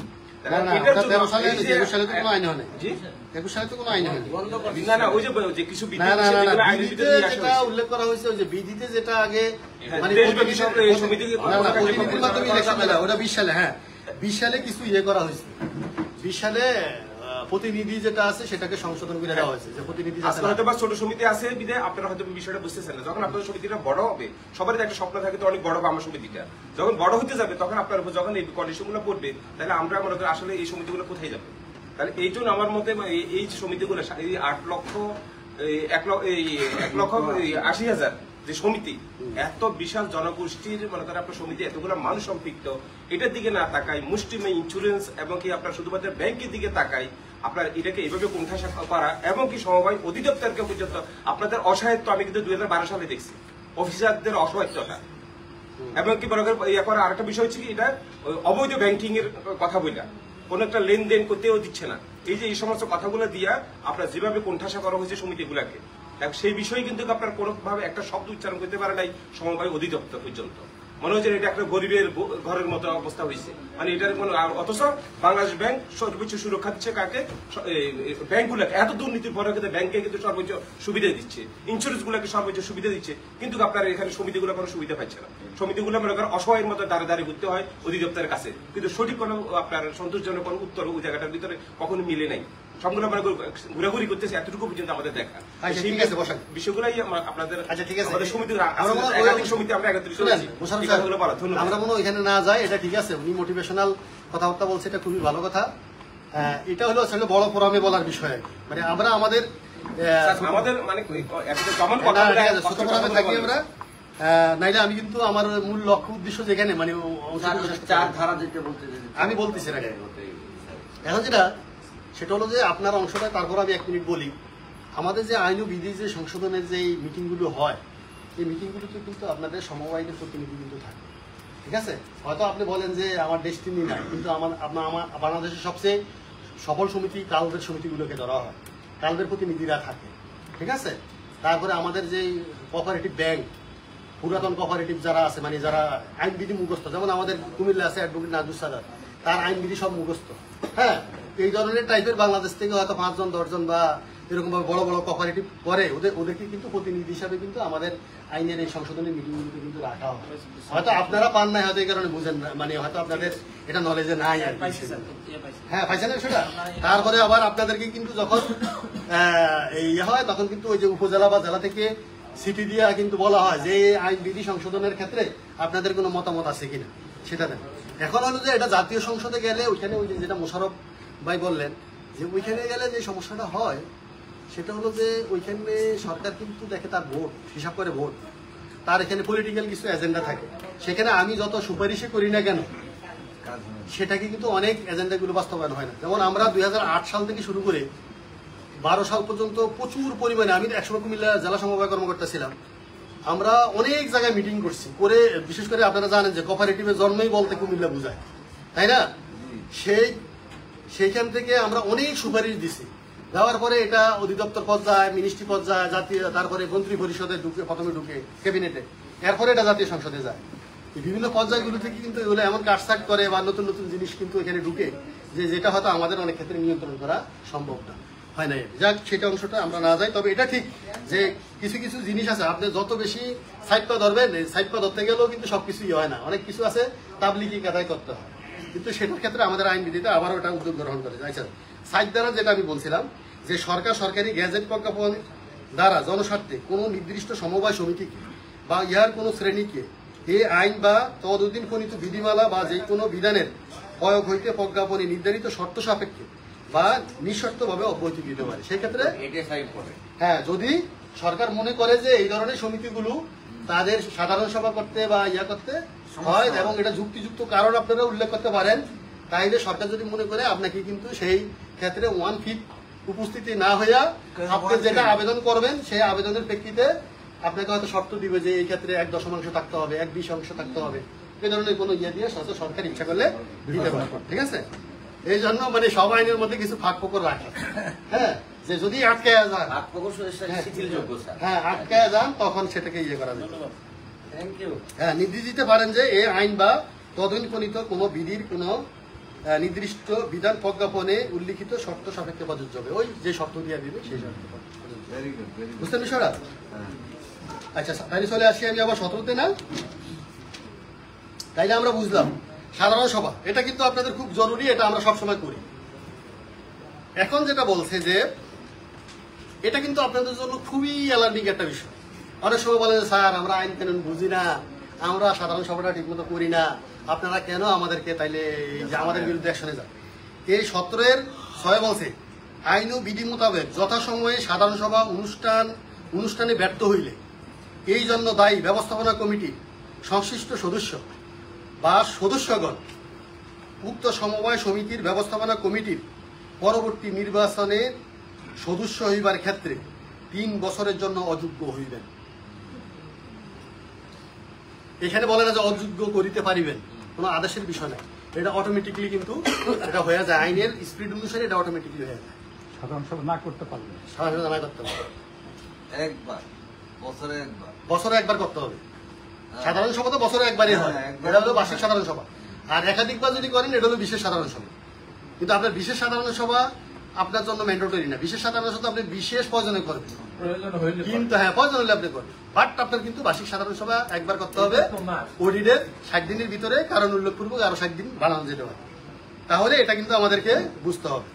উল্লেখ করা হয়েছে যে বিধিতে যেটা আগে মানে 20 সালে, হ্যাঁ 20 সালে কিছু ইয়ে করা হয়েছে, 20 সালে প্রতিনিধি যেটা আছে সেটাকে সংশোধন করে দেওয়া হয়েছে। যে প্রতিনিধি হয়তো বা ছোট সমিতি আছে বিধায় আপনারা হয়তো বিষয়টা বুঝতেছেন না। যখন আপনাদের সমিতিটা বড় হবে, সবারই একটা স্বপ্ন থাকে তো অনেক বড় হবে আমার সমিতিটা, যখন বড় হতে যাবে তখন আপনার উপর যখন এই কন্ডিশনগুলো পড়বে, তাহলে আমরা মনে করি আসলে এই সমিতিগুলো কোথায় যাবে। তাহলে এই জন্য আমার মতে এই সমিতিগুলো এই 1,80,000 যে সমিতি, এত বিশাল জনগোষ্ঠীর মনে করেন আপনার সমিতি, এতগুলো মানুষ সম্পৃক্ত, এটার দিকে না তাকাই মুষ্টিমে ইন্স্যুরেন্স এবং কি আপনার শুধুমাত্র ব্যাংকের দিকে তাকাই, আপনার এটাকে এভাবে কোণঠাসা করা এবং কি সমবায় অধিদপ্তরকে পর্যন্ত আপনাদের অসহায়ত্ব আমি কিন্তু 2012 সালে দেখছি, অফিসারদের অসহায়ত্বটা। এবং কি মনে করেন আরেকটা বিষয় হচ্ছে কি, এটা অবৈধ ব্যাংকিং এর কথা বললাম, কোনো একটা লেনদেন করতেও দিচ্ছে না। এই যে এই সমস্ত কথাগুলো দিয়া আপনার যেভাবে কোণঠাসা করা হয়েছে সমিতিগুলাকে, সেই বিষয়ে কিন্তু আপনার কোনোভাবে একটা শব্দ উচ্চারণ করতে পারে নাই সমবায় অধিদপ্তর পর্যন্ত। মনে হচ্ছে এটা একটা গরিবের ঘরের মতো অবস্থা হয়েছে। মানে এটার কোনো, অথচ বাংলাদেশ ব্যাংক সর্বোচ্চ সুরক্ষা দিচ্ছে কাকে? ব্যাংকগুলোকে। এত দুর্নীতির পরে কিন্তু ব্যাংকে কিন্তু সর্বোচ্চ সুবিধা দিচ্ছে, ইন্স্যুরেন্স গুলোকে সর্বোচ্চ সুবিধা দিচ্ছে, কিন্তু আপনার এখানে সমিতিগুলো কোনো সুবিধা পাচ্ছে না। সমিতিগুলো মনে করেন অসহায়ের মতো দাঁড়ে দাঁড়িয়ে ঘুরতে হয় অধিদপ্তরের কাছে, কিন্তু সঠিক কোনো আপনার সন্তোষজনক কোনো উত্তর ওই জায়গাটার ভিতরে কখনো মিলে নাই। সবগুলো মানে ঘোরাঘুরি করতেছে, এতটুকু পর্যন্ত আমাদের দেখা। আচ্ছা, ঠিক আছে, বসেন। বিষয়গুলাই আপনাদের আচ্ছা, ঠিক আছে। আমাদের সমিতির আমরা একাধিক সমিতি আমরা একত্রিত হয়েছি। এই কথাগুলো বলা, ধন্যবাদ। আমরা মনে হয় এখানে না যাই, এটা ঠিক আছে। উনি মোটিভেশনাল কথাবার্তা বলছে, এটা খুবই ভালো কথা। এটা হলো আসলে বড় ফোরামে বলার বিষয়। মানে আমরা আমাদের আমাদের মানে কমন না, কথা ঠিক আছে, ছোট ফোরামে থাকি আমরা। নাইলে আমি কিন্তু আমার মূল লক্ষ্য উদ্দেশ্য যেখানে মানে চার ধারা যেটা বলতে আমি বলতেছি না। এখন যেটা সেটা হলো যে আপনার অংশটা, তারপর আমি 1 মিনিট বলি। আমাদের যে আইন ও বিধি যে সংশোধনের যে মিটিংগুলো হয়, এই মিটিংগুলোতে কিন্তু আপনাদের সমবায়ের প্রতিনিধি কিন্তু থাকে, ঠিক আছে? হয়তো আপনি বলেন যে আমার ডেস্টিনি নাই, কিন্তু আমার বাংলাদেশের সবচেয়ে সফল সমিতি কালদের সমিতিগুলোকে ধরা হয়, কালদের প্রতিনিধিরা থাকে, ঠিক আছে? তারপরে আমাদের যে কোঅপারেটিভ ব্যাংক, পুরাতন কোঅপারেটিভ যারা আছে, মানে যারা আইনবিধি মুখস্থ, যেমন আমাদের কুমিল্লা আছে অ্যাডভোকেট নাজুস সাদাত, তার আইনবিধি সব মুখস্থ। হ্যাঁ, এই ধরনের টাইপের বাংলাদেশ থেকে হয়তো 5 জন 10 জন বা এরকম ভাবে বড় বড় কোঅপারেটিভ করে, ওদেরকে কিন্তু প্রতিনিধি হিসাবে কিন্তু আমাদের আইনের এই সংশোধনের মিটিংগুলোতে কিন্তু রাখা হয়। হয়তো আপনারা পান নাই, হয়তো এই কারণে বুঝেন না, মানে হয়তো আপনাদের এটা নলেজে নাই আর কি। হ্যাঁ, পাইছেন সেটা। তারপরে আবার আপনাদেরকে কিন্তু যখন এই হয়, তখন কিন্তু ওই যে উপজেলা বা জেলা থেকে সিটি দিয়া কিন্তু বলা হয় যে আইন বিধি সংশোধনের ক্ষেত্রে আপনাদের কোনো মতামত আছে কিনা, সেটা দেন। এখন হলো যে এটা জাতীয় সংসদে গেলে ওইখানে ওই যেটা মোশাররফ ভাই বললেন যে ওইখানে গেলে যে সমস্যাটা হয় সেটা হলো যে ওইখানে সরকার কিন্তু দেখে তার ভোট হিসাব করে ভোট, তার এখানে পলিটিক্যাল কিছু এজেন্ডা থাকে। সেখানে আমি যত সুপারিশই করি না কেন, সেটাকে কিন্তু অনেক এজেন্ডাগুলো বাস্তবায়ন হয় না। যেমন আমরা 2008 সাল থেকে শুরু করে 12 সাল পর্যন্ত প্রচুর পরিমাণে, আমি একসময় কুমিল্লা জেলা সমবায় কর্মকর্তা ছিলাম, আমরা অনেক জায়গায় মিটিং করছি করে, বিশেষ করে আপনারা জানেন যে কোঅপারেটিভের জন্মই বলতে কুমিল্লা বোঝায়, তাই না? সেইখান থেকে আমরা অনেক সুপারিশ দিছি। দেওয়ার পরে এটা অধিদপ্তর পর্যায়ে, মিনিস্ট্রি পর্যায়ে, জাতীয়, তারপরে মন্ত্রী পরিষদে প্রথমে ঢুকে ক্যাবিনেটে, এরপরে এটা জাতীয় সংসদে যায়। বিভিন্ন পর্যায়গুলো থেকে কিন্তু এগুলো এমন কাটছাট করে বা নতুন নতুন জিনিস কিন্তু এখানে ঢুকে যেটা হয়তো আমাদের অনেক ক্ষেত্রে নিয়ন্ত্রণ করা সম্ভব না, হয় না। যাক, সেটা অংশটা আমরা না যাই। তবে এটা ঠিক যে কিছু কিছু জিনিস আছে, আপনি যত বেশি সাইড পা ধরবেন, সাইড পা ধরতে গেলেও কিন্তু সবকিছুই হয় না। অনেক কিছু আছে তাবলিগি কাদায় করতে হয়, কিন্তু সেটার ক্ষেত্রে আমাদের আইনবিধিতে আবার ওটা উদ্যোগ গ্রহণ করে। আচ্ছা, সাইড দ্বারা যেটা আমি বলছিলাম যে সরকারি গ্যাজেট প্রজ্ঞাপন দ্বারা জনস্বার্থে কোনো নির্দিষ্ট সমবায় সমিতিকে বা ইহার কোনো শ্রেণীকে এই আইন বা তদুদ্দিন প্রণীত বিধিমালা বা যে কোনো বিধানের প্রয়োগ হইতে প্রজ্ঞাপনে নির্ধারিত শর্ত সাপেক্ষে বা নিঃশর্তভাবে অব্যাহতি দিতে পারে। সেই ক্ষেত্রে হ্যাঁ, যদি সরকার মনে করে যে এই ধরনের সমিতিগুলো তাদের সাধারণ সভা করতে বা করতে হয় এবং এটা যুক্তিযুক্ত কারণ আপনারা উল্লেখ করতে পারেন, তাইলে সরকার যদি মনে করে আপনাকে কিন্তু সেই ক্ষেত্রে 1 ফিট উপস্থিতি না হইয়া আপনি যেটা আবেদন করবেন সেই আবেদনের প্রেক্ষিতে আপনাকে হয়তো শর্ত দিবে যে এই ক্ষেত্রে 1/10 থাকতে হবে, 1/20 থাকতে হবে, এই ধরনের কোনো দিয়ে সরকার ইচ্ছা করলে দিতে পারে, ঠিক আছে? এই জন্য মানে সব আইনের মধ্যে কিছু ফাঁক ফোকর রাখে। হ্যাঁ, যে যদি আটকে যান, হ্যাঁ আটকে যান, তখন সেটাকে করা যাবে। হ্যাঁ, নির্দেশ দিতে পারেন যে এই আইন বা তদন্ত প্রণীত কোনো বিধির কোনো নির্দিষ্ট বিধান প্রজ্ঞাপনে উল্লিখিত শর্ত সাপেক্ষে প্রযোজ্য হবে। ওই যে শর্ত দিয়ে দিবে সেই শর্ত। বুঝতেন বিষয়টা? আচ্ছা, তাইলে চলে আসি আমি আবার 17তে না, তাইলে আমরা বুঝলাম সাধারণ সভা এটা কিন্তু আপনাদের খুব জরুরি, এটা আমরা সবসময় করি। এখন যেটা বলছে যে এটা কিন্তু আপনাদের জন্য খুবই অ্যালার্মিং একটা বিষয়। অনেক সময় বলে যে স্যার আমরা আইন কানুন বুঝি না, আমরা সাধারণ সভাটা ঠিকমতো করি না, আপনারা কেন আমাদেরকে তাইলে যে আমাদের বিরুদ্ধে অ্যাকশনে যান। এই 17-6 বলছে আইন ও বিধি মোতাবেক যথাসময়ে সাধারণ সভা অনুষ্ঠানে ব্যর্থ হইলে এই জন্য দায়ী ব্যবস্থাপনা কমিটির সংশ্লিষ্ট সদস্য বা সদস্যগণ উক্ত সমবায় সমিতির ব্যবস্থাপনা কমিটির পরবর্তী নির্বাচনের সদস্য হইবার ক্ষেত্রে 3 বছরের জন্য অযোগ্য হইবেন। এখানে বলে না যে অযোগ্য করিতে পারিবেন, কোনো আদেশের বিষয় নাই। এটা অটোমেটিকলি কিন্তু এটা হয়ে যায়, আইনের স্পিড অনুসারে এটা অটোমেটিকলি হয়ে যায়। সাধারণ সভা না করতে পারলে সাধারণ সভা করতে হবে, একবার, বছরে একবার। বছরে একবার করতে হবে। সাধারণ সভা তো বছরে একবারই হয়, হ্যাঁ, একবার। এটা হলো বার্ষিক সাধারণ সভা। আর একাধিকবার যদি করেন এটা হলো বিশেষ সাধারণ সভা। কিন্তু আপনার বিশেষ সাধারণ সভা আপনার জন্য ম্যান্ডেটরি না। বিশেষ সাধারণ সভা আপনি বিশেষ প্রয়োজনে করবেন, কিন্তু হ্যাঁ প্রয়োজন হলে আপনি করবেন। বাট আপনার কিন্তু বার্ষিক সাধারণ সভা একবার করতে হবে অডিটের 60 দিনের ভিতরে, কারণ উল্লেখপূর্বক আরো 60 দিন বাড়ানো যেতে পারে। তাহলে এটা কিন্তু আমাদেরকে বুঝতে হবে,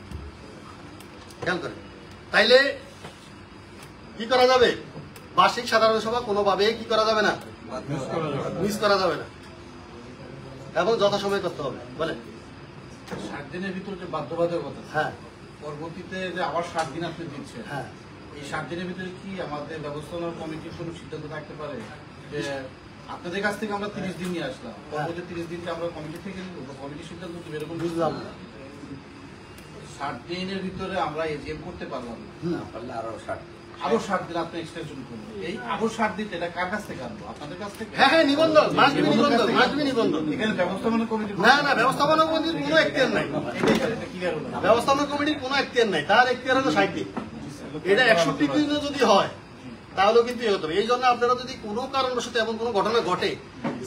খেয়াল করেন। তাইলে কি করা যাবে? বার্ষিক সাধারণ সভা কোনোভাবে কি করা যাবে না, মিস করা যাবে না, এবং যথাসময়ে করতে হবে। বলেন। 60 দিনের ভিতরে যে বাধ্যবাধকতা, হ্যাঁ পরবর্তীতে যে আবার 7 দিন আপনি দিচ্ছেন, হ্যাঁ এই 7 দিনের ভিতরে কি আমাদের ব্যবস্থাপনা কমিটির কোনো সিদ্ধান্ত থাকতে পারে যে আপনাদের কাছ থেকে আমরা 30 দিন নিয়ে আসলাম, পরবর্তী 30 দিনকে আমরা কমিটি থেকে নিব, কমিটির সিদ্ধান্ত কি এরকম? বুঝলাম না। 60 দিনের ভিতরে আমরা এজিএম করতে পারলাম না, না পারলে আরো 60 আরো 7 দিন আপনি এক্সটেনশন করুন। এই আরো 7 দিন এটা কার কাছ থেকে আনবো? আপনাদের কাছ থেকে? হ্যাঁ হ্যাঁ, নিবন্ধন মাস্ট বি, নিবন্ধন মাস্ট বি, নিবন্ধন। এখানে ব্যবস্থাপনা কমিটি না না, ব্যবস্থাপনা কমিটির কোনো এখতিয়ার নাই। ক্লিয়ার হলো না। ব্যবস্থাপনা কমিটির কোনো এখতিয়ার নাই, তার এখতিয়ার হলো 60 দিন। এটা 61 দিনে যদি হয় তাহলেও কিন্তু হতে হবে। এই জন্য আপনারা যদি কোনো কারণবশত এমন কোনো ঘটনা ঘটে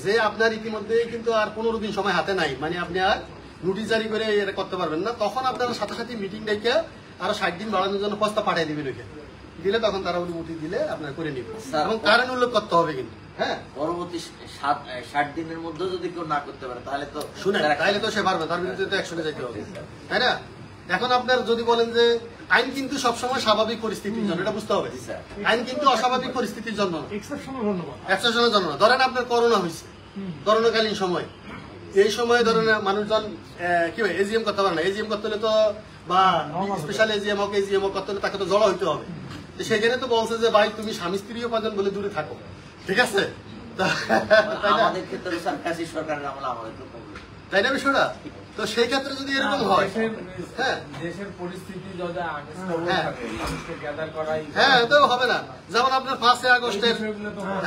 যে আপনার ইতিমধ্যে কিন্তু আর 15 দিন সময় হাতে নাই, মানে আপনি আর নোটিশ জারি করে এটা করতে পারবেন না, তখন আপনারা সাথে সাথে মিটিং ডেকে আরো 60 দিন বাড়ানোর জন্য প্রস্তাব পাঠিয়ে দিবেন। ওইখানে দিলে তখন তারা অনুমতি দিলে আপনার করে নিবে, এবং কারণ উল্লেখ করতে হবে কিন্তু। হ্যাঁ পরবর্তী 60 দিনের মধ্যে যদি কেউ না করতে পারে তাহলে তো শুনে তাইলে তো সে পারবে, তার বিরুদ্ধে তো একসঙ্গে যেতে হবে, তাই না? এখন আপনার যদি বলেন যে আইন কিন্তু সবসময় স্বাভাবিক পরিস্থিতির জন্য, এটা বুঝতে হবে। আইন কিন্তু অস্বাভাবিক পরিস্থিতির জন্য না, এক্সেপশনের জন্য না। ধরেন আপনার করোনা হয়েছে, করোনাকালীন সময়, এই সময় ধরেন মানুষজন কি হয় এজিএম করতে পারে না। এজিএম করতে হলে তো, বা স্পেশাল এজিএম হোক এজিএম হোক করতে হলে তাকে তো জড়ো হইতে হবে। তো সেখানে তো বলছে যে ভাই তুমি স্বামী স্ত্রী উপার্জন বলে দূরে থাকো, ঠিক আছে? তাই না? আমাদের ক্ষেত্রে সরকারি সরকারের আমলে আমাদের তো problem। তাই না বিষয়টা? তো সেই ক্ষেত্রে যদি এরকম হয়, হ্যাঁ দেশের পরিস্থিতি যদি আগে হ্যাঁ। থাকে মানুষকে গ্যাদার করাই হ্যাঁ তো হবে না। যেমন আপনার 5 আগস্টের,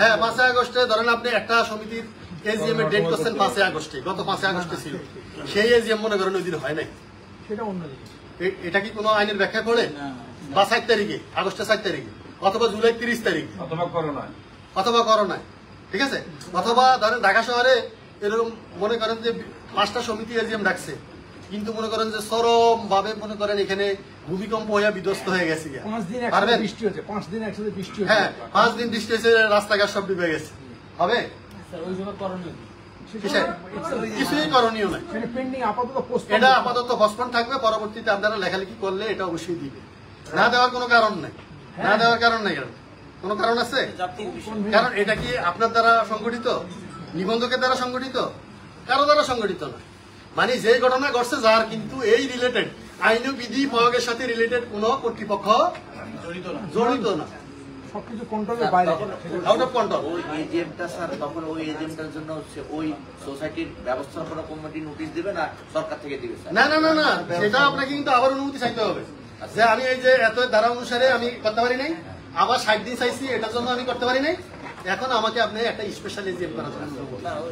হ্যাঁ 5 আগস্টে ধরেন আপনি একটা সমিতির এজিএম এর ডেট করছেন 5 আগস্টে, গত 5 আগস্টে ছিল, সেই এজিএম মনে করেন ওই দিন হয় নাই, সেটা অন্য জিনিস। এটা কি কোনো আইনের ব্যাখ্যা পড়ে? বা 7 তারিখে, আগস্টের 7 তারিখে, অথবা জুলাই 30 তারিখে, অথবা করোনা অথবা করোনায়, ঠিক আছে? অথবা ধরেন ঢাকা শহরে এরকম মনে করেন যে 5টা সমিতি এজিএম ডাকছে, কিন্তু মনে করেন যে চরম ভাবে মনে করেন এখানে ভূমিকম্প হয়ে বিধ্বস্ত হয়ে গেছে। 5 দিন পারবেন? একসাথে বৃষ্টি হচ্ছে, 5 দিন একসাথে বৃষ্টি হচ্ছে। হ্যাঁ 5 দিন বৃষ্টি হয়েছে, রাস্তাঘাট সব ডুবে গেছে, হবে? স্যার ওই জন্য করণীয় কি? কিসের? কিছুই করণীয় নাই। সেটা পেন্ডিং, আপাতত পোস্ট। এটা আপাতত পোস্টপোন থাকবে, পরবর্তীতে আপনারা লেখালেখি করলে এটা অবশ্যই দিবে। না দেওয়ার কোনো কারণ নাই, না দেওয়ার কারণ নাই। কোনো কারণ আছে? জাতির বিষয়। কারণ এটা কি আপনার দ্বারা সংগঠিত, নিবন্ধকের দ্বারা সংগঠিত, কারো দ্বারা সংগঠিত না। মানে যে ঘটনা ঘটছে যার কিন্তু এই রিলেটেড আইন ও বিধি প্রয়োগের সাথে রিলেটেড কোন কর্তৃপক্ষ জড়িত না, সবকিছু কন্ট্রোলের বাইরে। Out of control. ওই এজিএমটা স্যার তখন ওই এজিএমটার জন্য হচ্ছে ওই সোসাইটির ব্যবস্থাপনা কমিটি নোটিশ দিবে না সরকার থেকে দিবে স্যার? না না না না, সেটা আপনাকে কিন্তু আবার অনুমতি চাইতে হবে যে আমি এই যে এত ধারা অনুসারে আমি করতে পারি নাই, আবার 60 দিন চাইছি, এটার জন্য আমি করতে পারি নাই, এখন আমাকে আপনি একটা স্পেশাল এজিএম করা যাবে,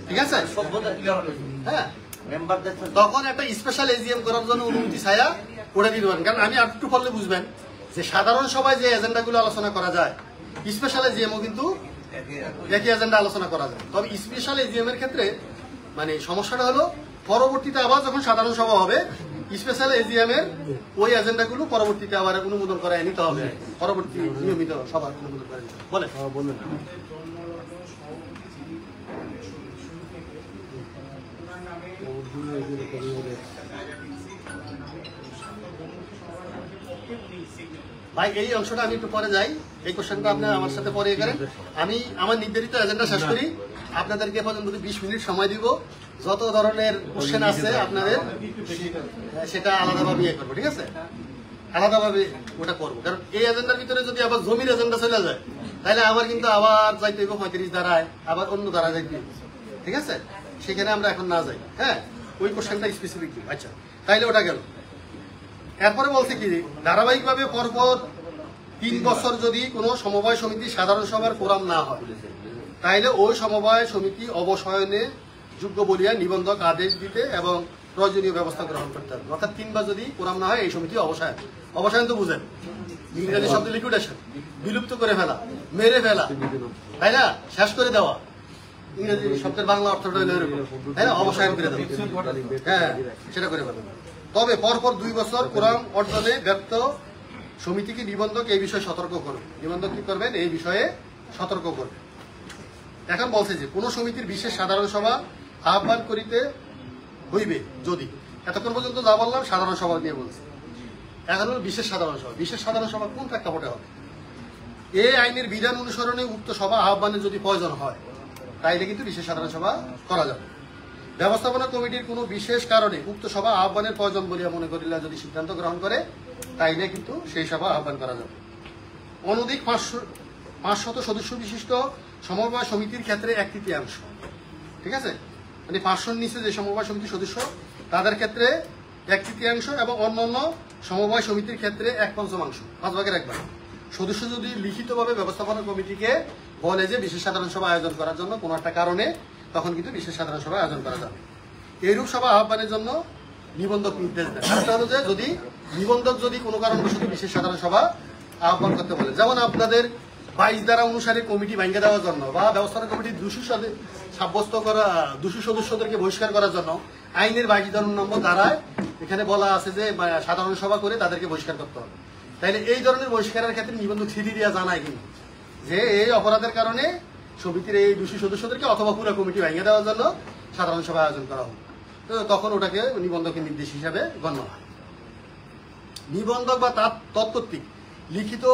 ঠিক আছে? সভ্যতা ক্লিয়ার হলো। হ্যাঁ মেম্বারদের তো তখন একটা স্পেশাল এজিএম করার জন্য অনুমতি ছায়া করে দিতে পারেন। কারণ আমি একটু পড়লে বুঝবেন যে সাধারণ সভায় যে এজেন্ডাগুলো আলোচনা করা যায়, স্পেশাল এজিএমও কিন্তু একই এজেন্ডা আলোচনা করা যায়। তবে স্পেশাল এজিএম এর ক্ষেত্রে মানে সমস্যাটা হলো পরবর্তীতে আবার যখন সাধারণ সভা হবে, স্পেশাল এজিএম এর ওই এজেন্ডাগুলো পরবর্তীতে আবার অনুমোদন করায় নিতে হবে, পরবর্তী নিয়মিত সবার অনুমোদন করে নিতে হবে। বলে বললেন ভাই, এই অংশটা আমি একটু পরে যাই, এই কোশ্চেনটা আপনি আমার সাথে পরে করেন। আমি আমার নির্ধারিত এজেন্ডা শেষ করি, আপনাদেরকে পর্যন্ত 20 মিনিট সময় দিব। যত ধরনের কোশ্চেন আছে আপনাদের সেটা আলাদাভাবে ইয়ে করবো, ঠিক আছে? আলাদাভাবে ওটা করবো, কারণ এই এজেন্ডার ভিতরে যদি আবার জমির এজেন্ডা চলে যায় তাহলে আবার কিন্তু আবার যাইতে হইব 35 ধারায়, আবার অন্য ধারা যাইতে হইব, ঠিক আছে? সেখানে আমরা এখন না যাই। হ্যাঁ, ওই কোশ্চেনটা স্পেসিফিক দিব। আচ্ছা, তাইলে ওটা গেল। এরপরে বলছে কি, ধারাবাহিকভাবে পরপর 3 বছর যদি কোনো সমবায় সমিতি সাধারণ সভার কোরাম না হয়, তাইলে ওই সমবায় সমিতি অবসায়নে যোগ্য বলিয়া নিবন্ধক আদেশ দিতে এবং প্রয়োজনীয় ব্যবস্থা গ্রহণ করতে হবে। অর্থাৎ 3 বার যদি কোরাম না হয় এই সমিতি অবসায়ন তো বুঝেন, ইংরেজি শব্দ লিকুইডেশন, বিলুপ্ত করে ফেলা, মেরে ফেলা, তাই না, শেষ করে দেওয়া, ইংরেজি শব্দের বাংলা অর্থটা হলো এরকম, তাই না, অবসায়ন করে দেওয়া, হ্যাঁ সেটা করে ফেলা। তবে পরপর 2 বছর কোরাম অর্জনে ব্যর্থ সমিতিকে নিবন্ধক এই বিষয়ে সতর্ক করবে। নিবন্ধক কি করবেন? এই বিষয়ে সতর্ক করবে। এখন বলছে যে কোন সমিতির বিশেষ সাধারণ সভা আহ্বান করিতে হইবে যদি, এতক্ষণ পর্যন্ত যা বললাম সাধারণ সভা নিয়ে বলছে, এখন হলো বিশেষ সাধারণ সভা। বিশেষ সাধারণ সভা কোন প্রেক্ষাপটে হবে? এই আইনের বিধান অনুসরণে উক্ত সভা আহ্বানের যদি প্রয়োজন হয় তাইলে কিন্তু বিশেষ সাধারণ সভা করা যাবে। ব্যবস্থাপনা কমিটির কোনো বিশেষ কারণে উক্ত সভা আহ্বানের প্রয়োজন বলিয়া মনে করিলে যদি সিদ্ধান্ত গ্রহণ করে তাইলে কিন্তু সেই সভা আহ্বান করা যাবে। অনধিক 500 সদস্য বিশিষ্ট সমবায় সমিতির ক্ষেত্রে 1/3, ঠিক আছে, মানে 500-র নিচে যে সমবায় সমিতির সদস্য তাদের ক্ষেত্রে 1/3 এবং অন্যান্য সমবায় সমিতির ক্ষেত্রে 1/5, 5 ভাগের 1 ভাগ। সদস্য যদি লিখিতভাবে ব্যবস্থাপনা কমিটিকে বলে যে বিশেষ সাধারণ সভা আয়োজন করার জন্য কোনো একটা কারণে, তখন কিন্তু বিশেষ সাধারণ সভা আয়োজন করা যাবে। এইরূপ সভা আহ্বানের জন্য নিবন্ধক নির্দেশ দেয়। কারণটা হলো যে যদি নিবন্ধক যদি কোনো কারণবশত বিশেষ সাধারণ সভা আহ্বান করতে বলে, যেমন আপনাদের 22 ধারা অনুসারে কমিটি ভেঙে দেওয়ার জন্য বা ব্যবস্থাপনা কমিটির দোষী সাব্যস্ত করা, দোষী সদস্যদেরকে বহিষ্কার করার জন্য আইনের 22 নম্বর ধারায় এখানে বলা আছে যে সাধারণ সভা করে তাদেরকে বহিষ্কার করতে হবে। তাইলে এই ধরনের বহিষ্কারের ক্ষেত্রে নিবন্ধক চিঠি দিয়া জানায় কিন্তু যে এই অপরাধের কারণে সমিতির এই দোষী সদস্যদেরকে অথবা পুরো কমিটি ভেঙে দেওয়ার জন্য সাধারণ সভা আয়োজন করা হবে, তো তখন ওটাকে নিবন্ধকের নির্দেশ হিসাবে গণ্য হয়। নিবন্ধক বা তার তৎকর্তৃক লিখিত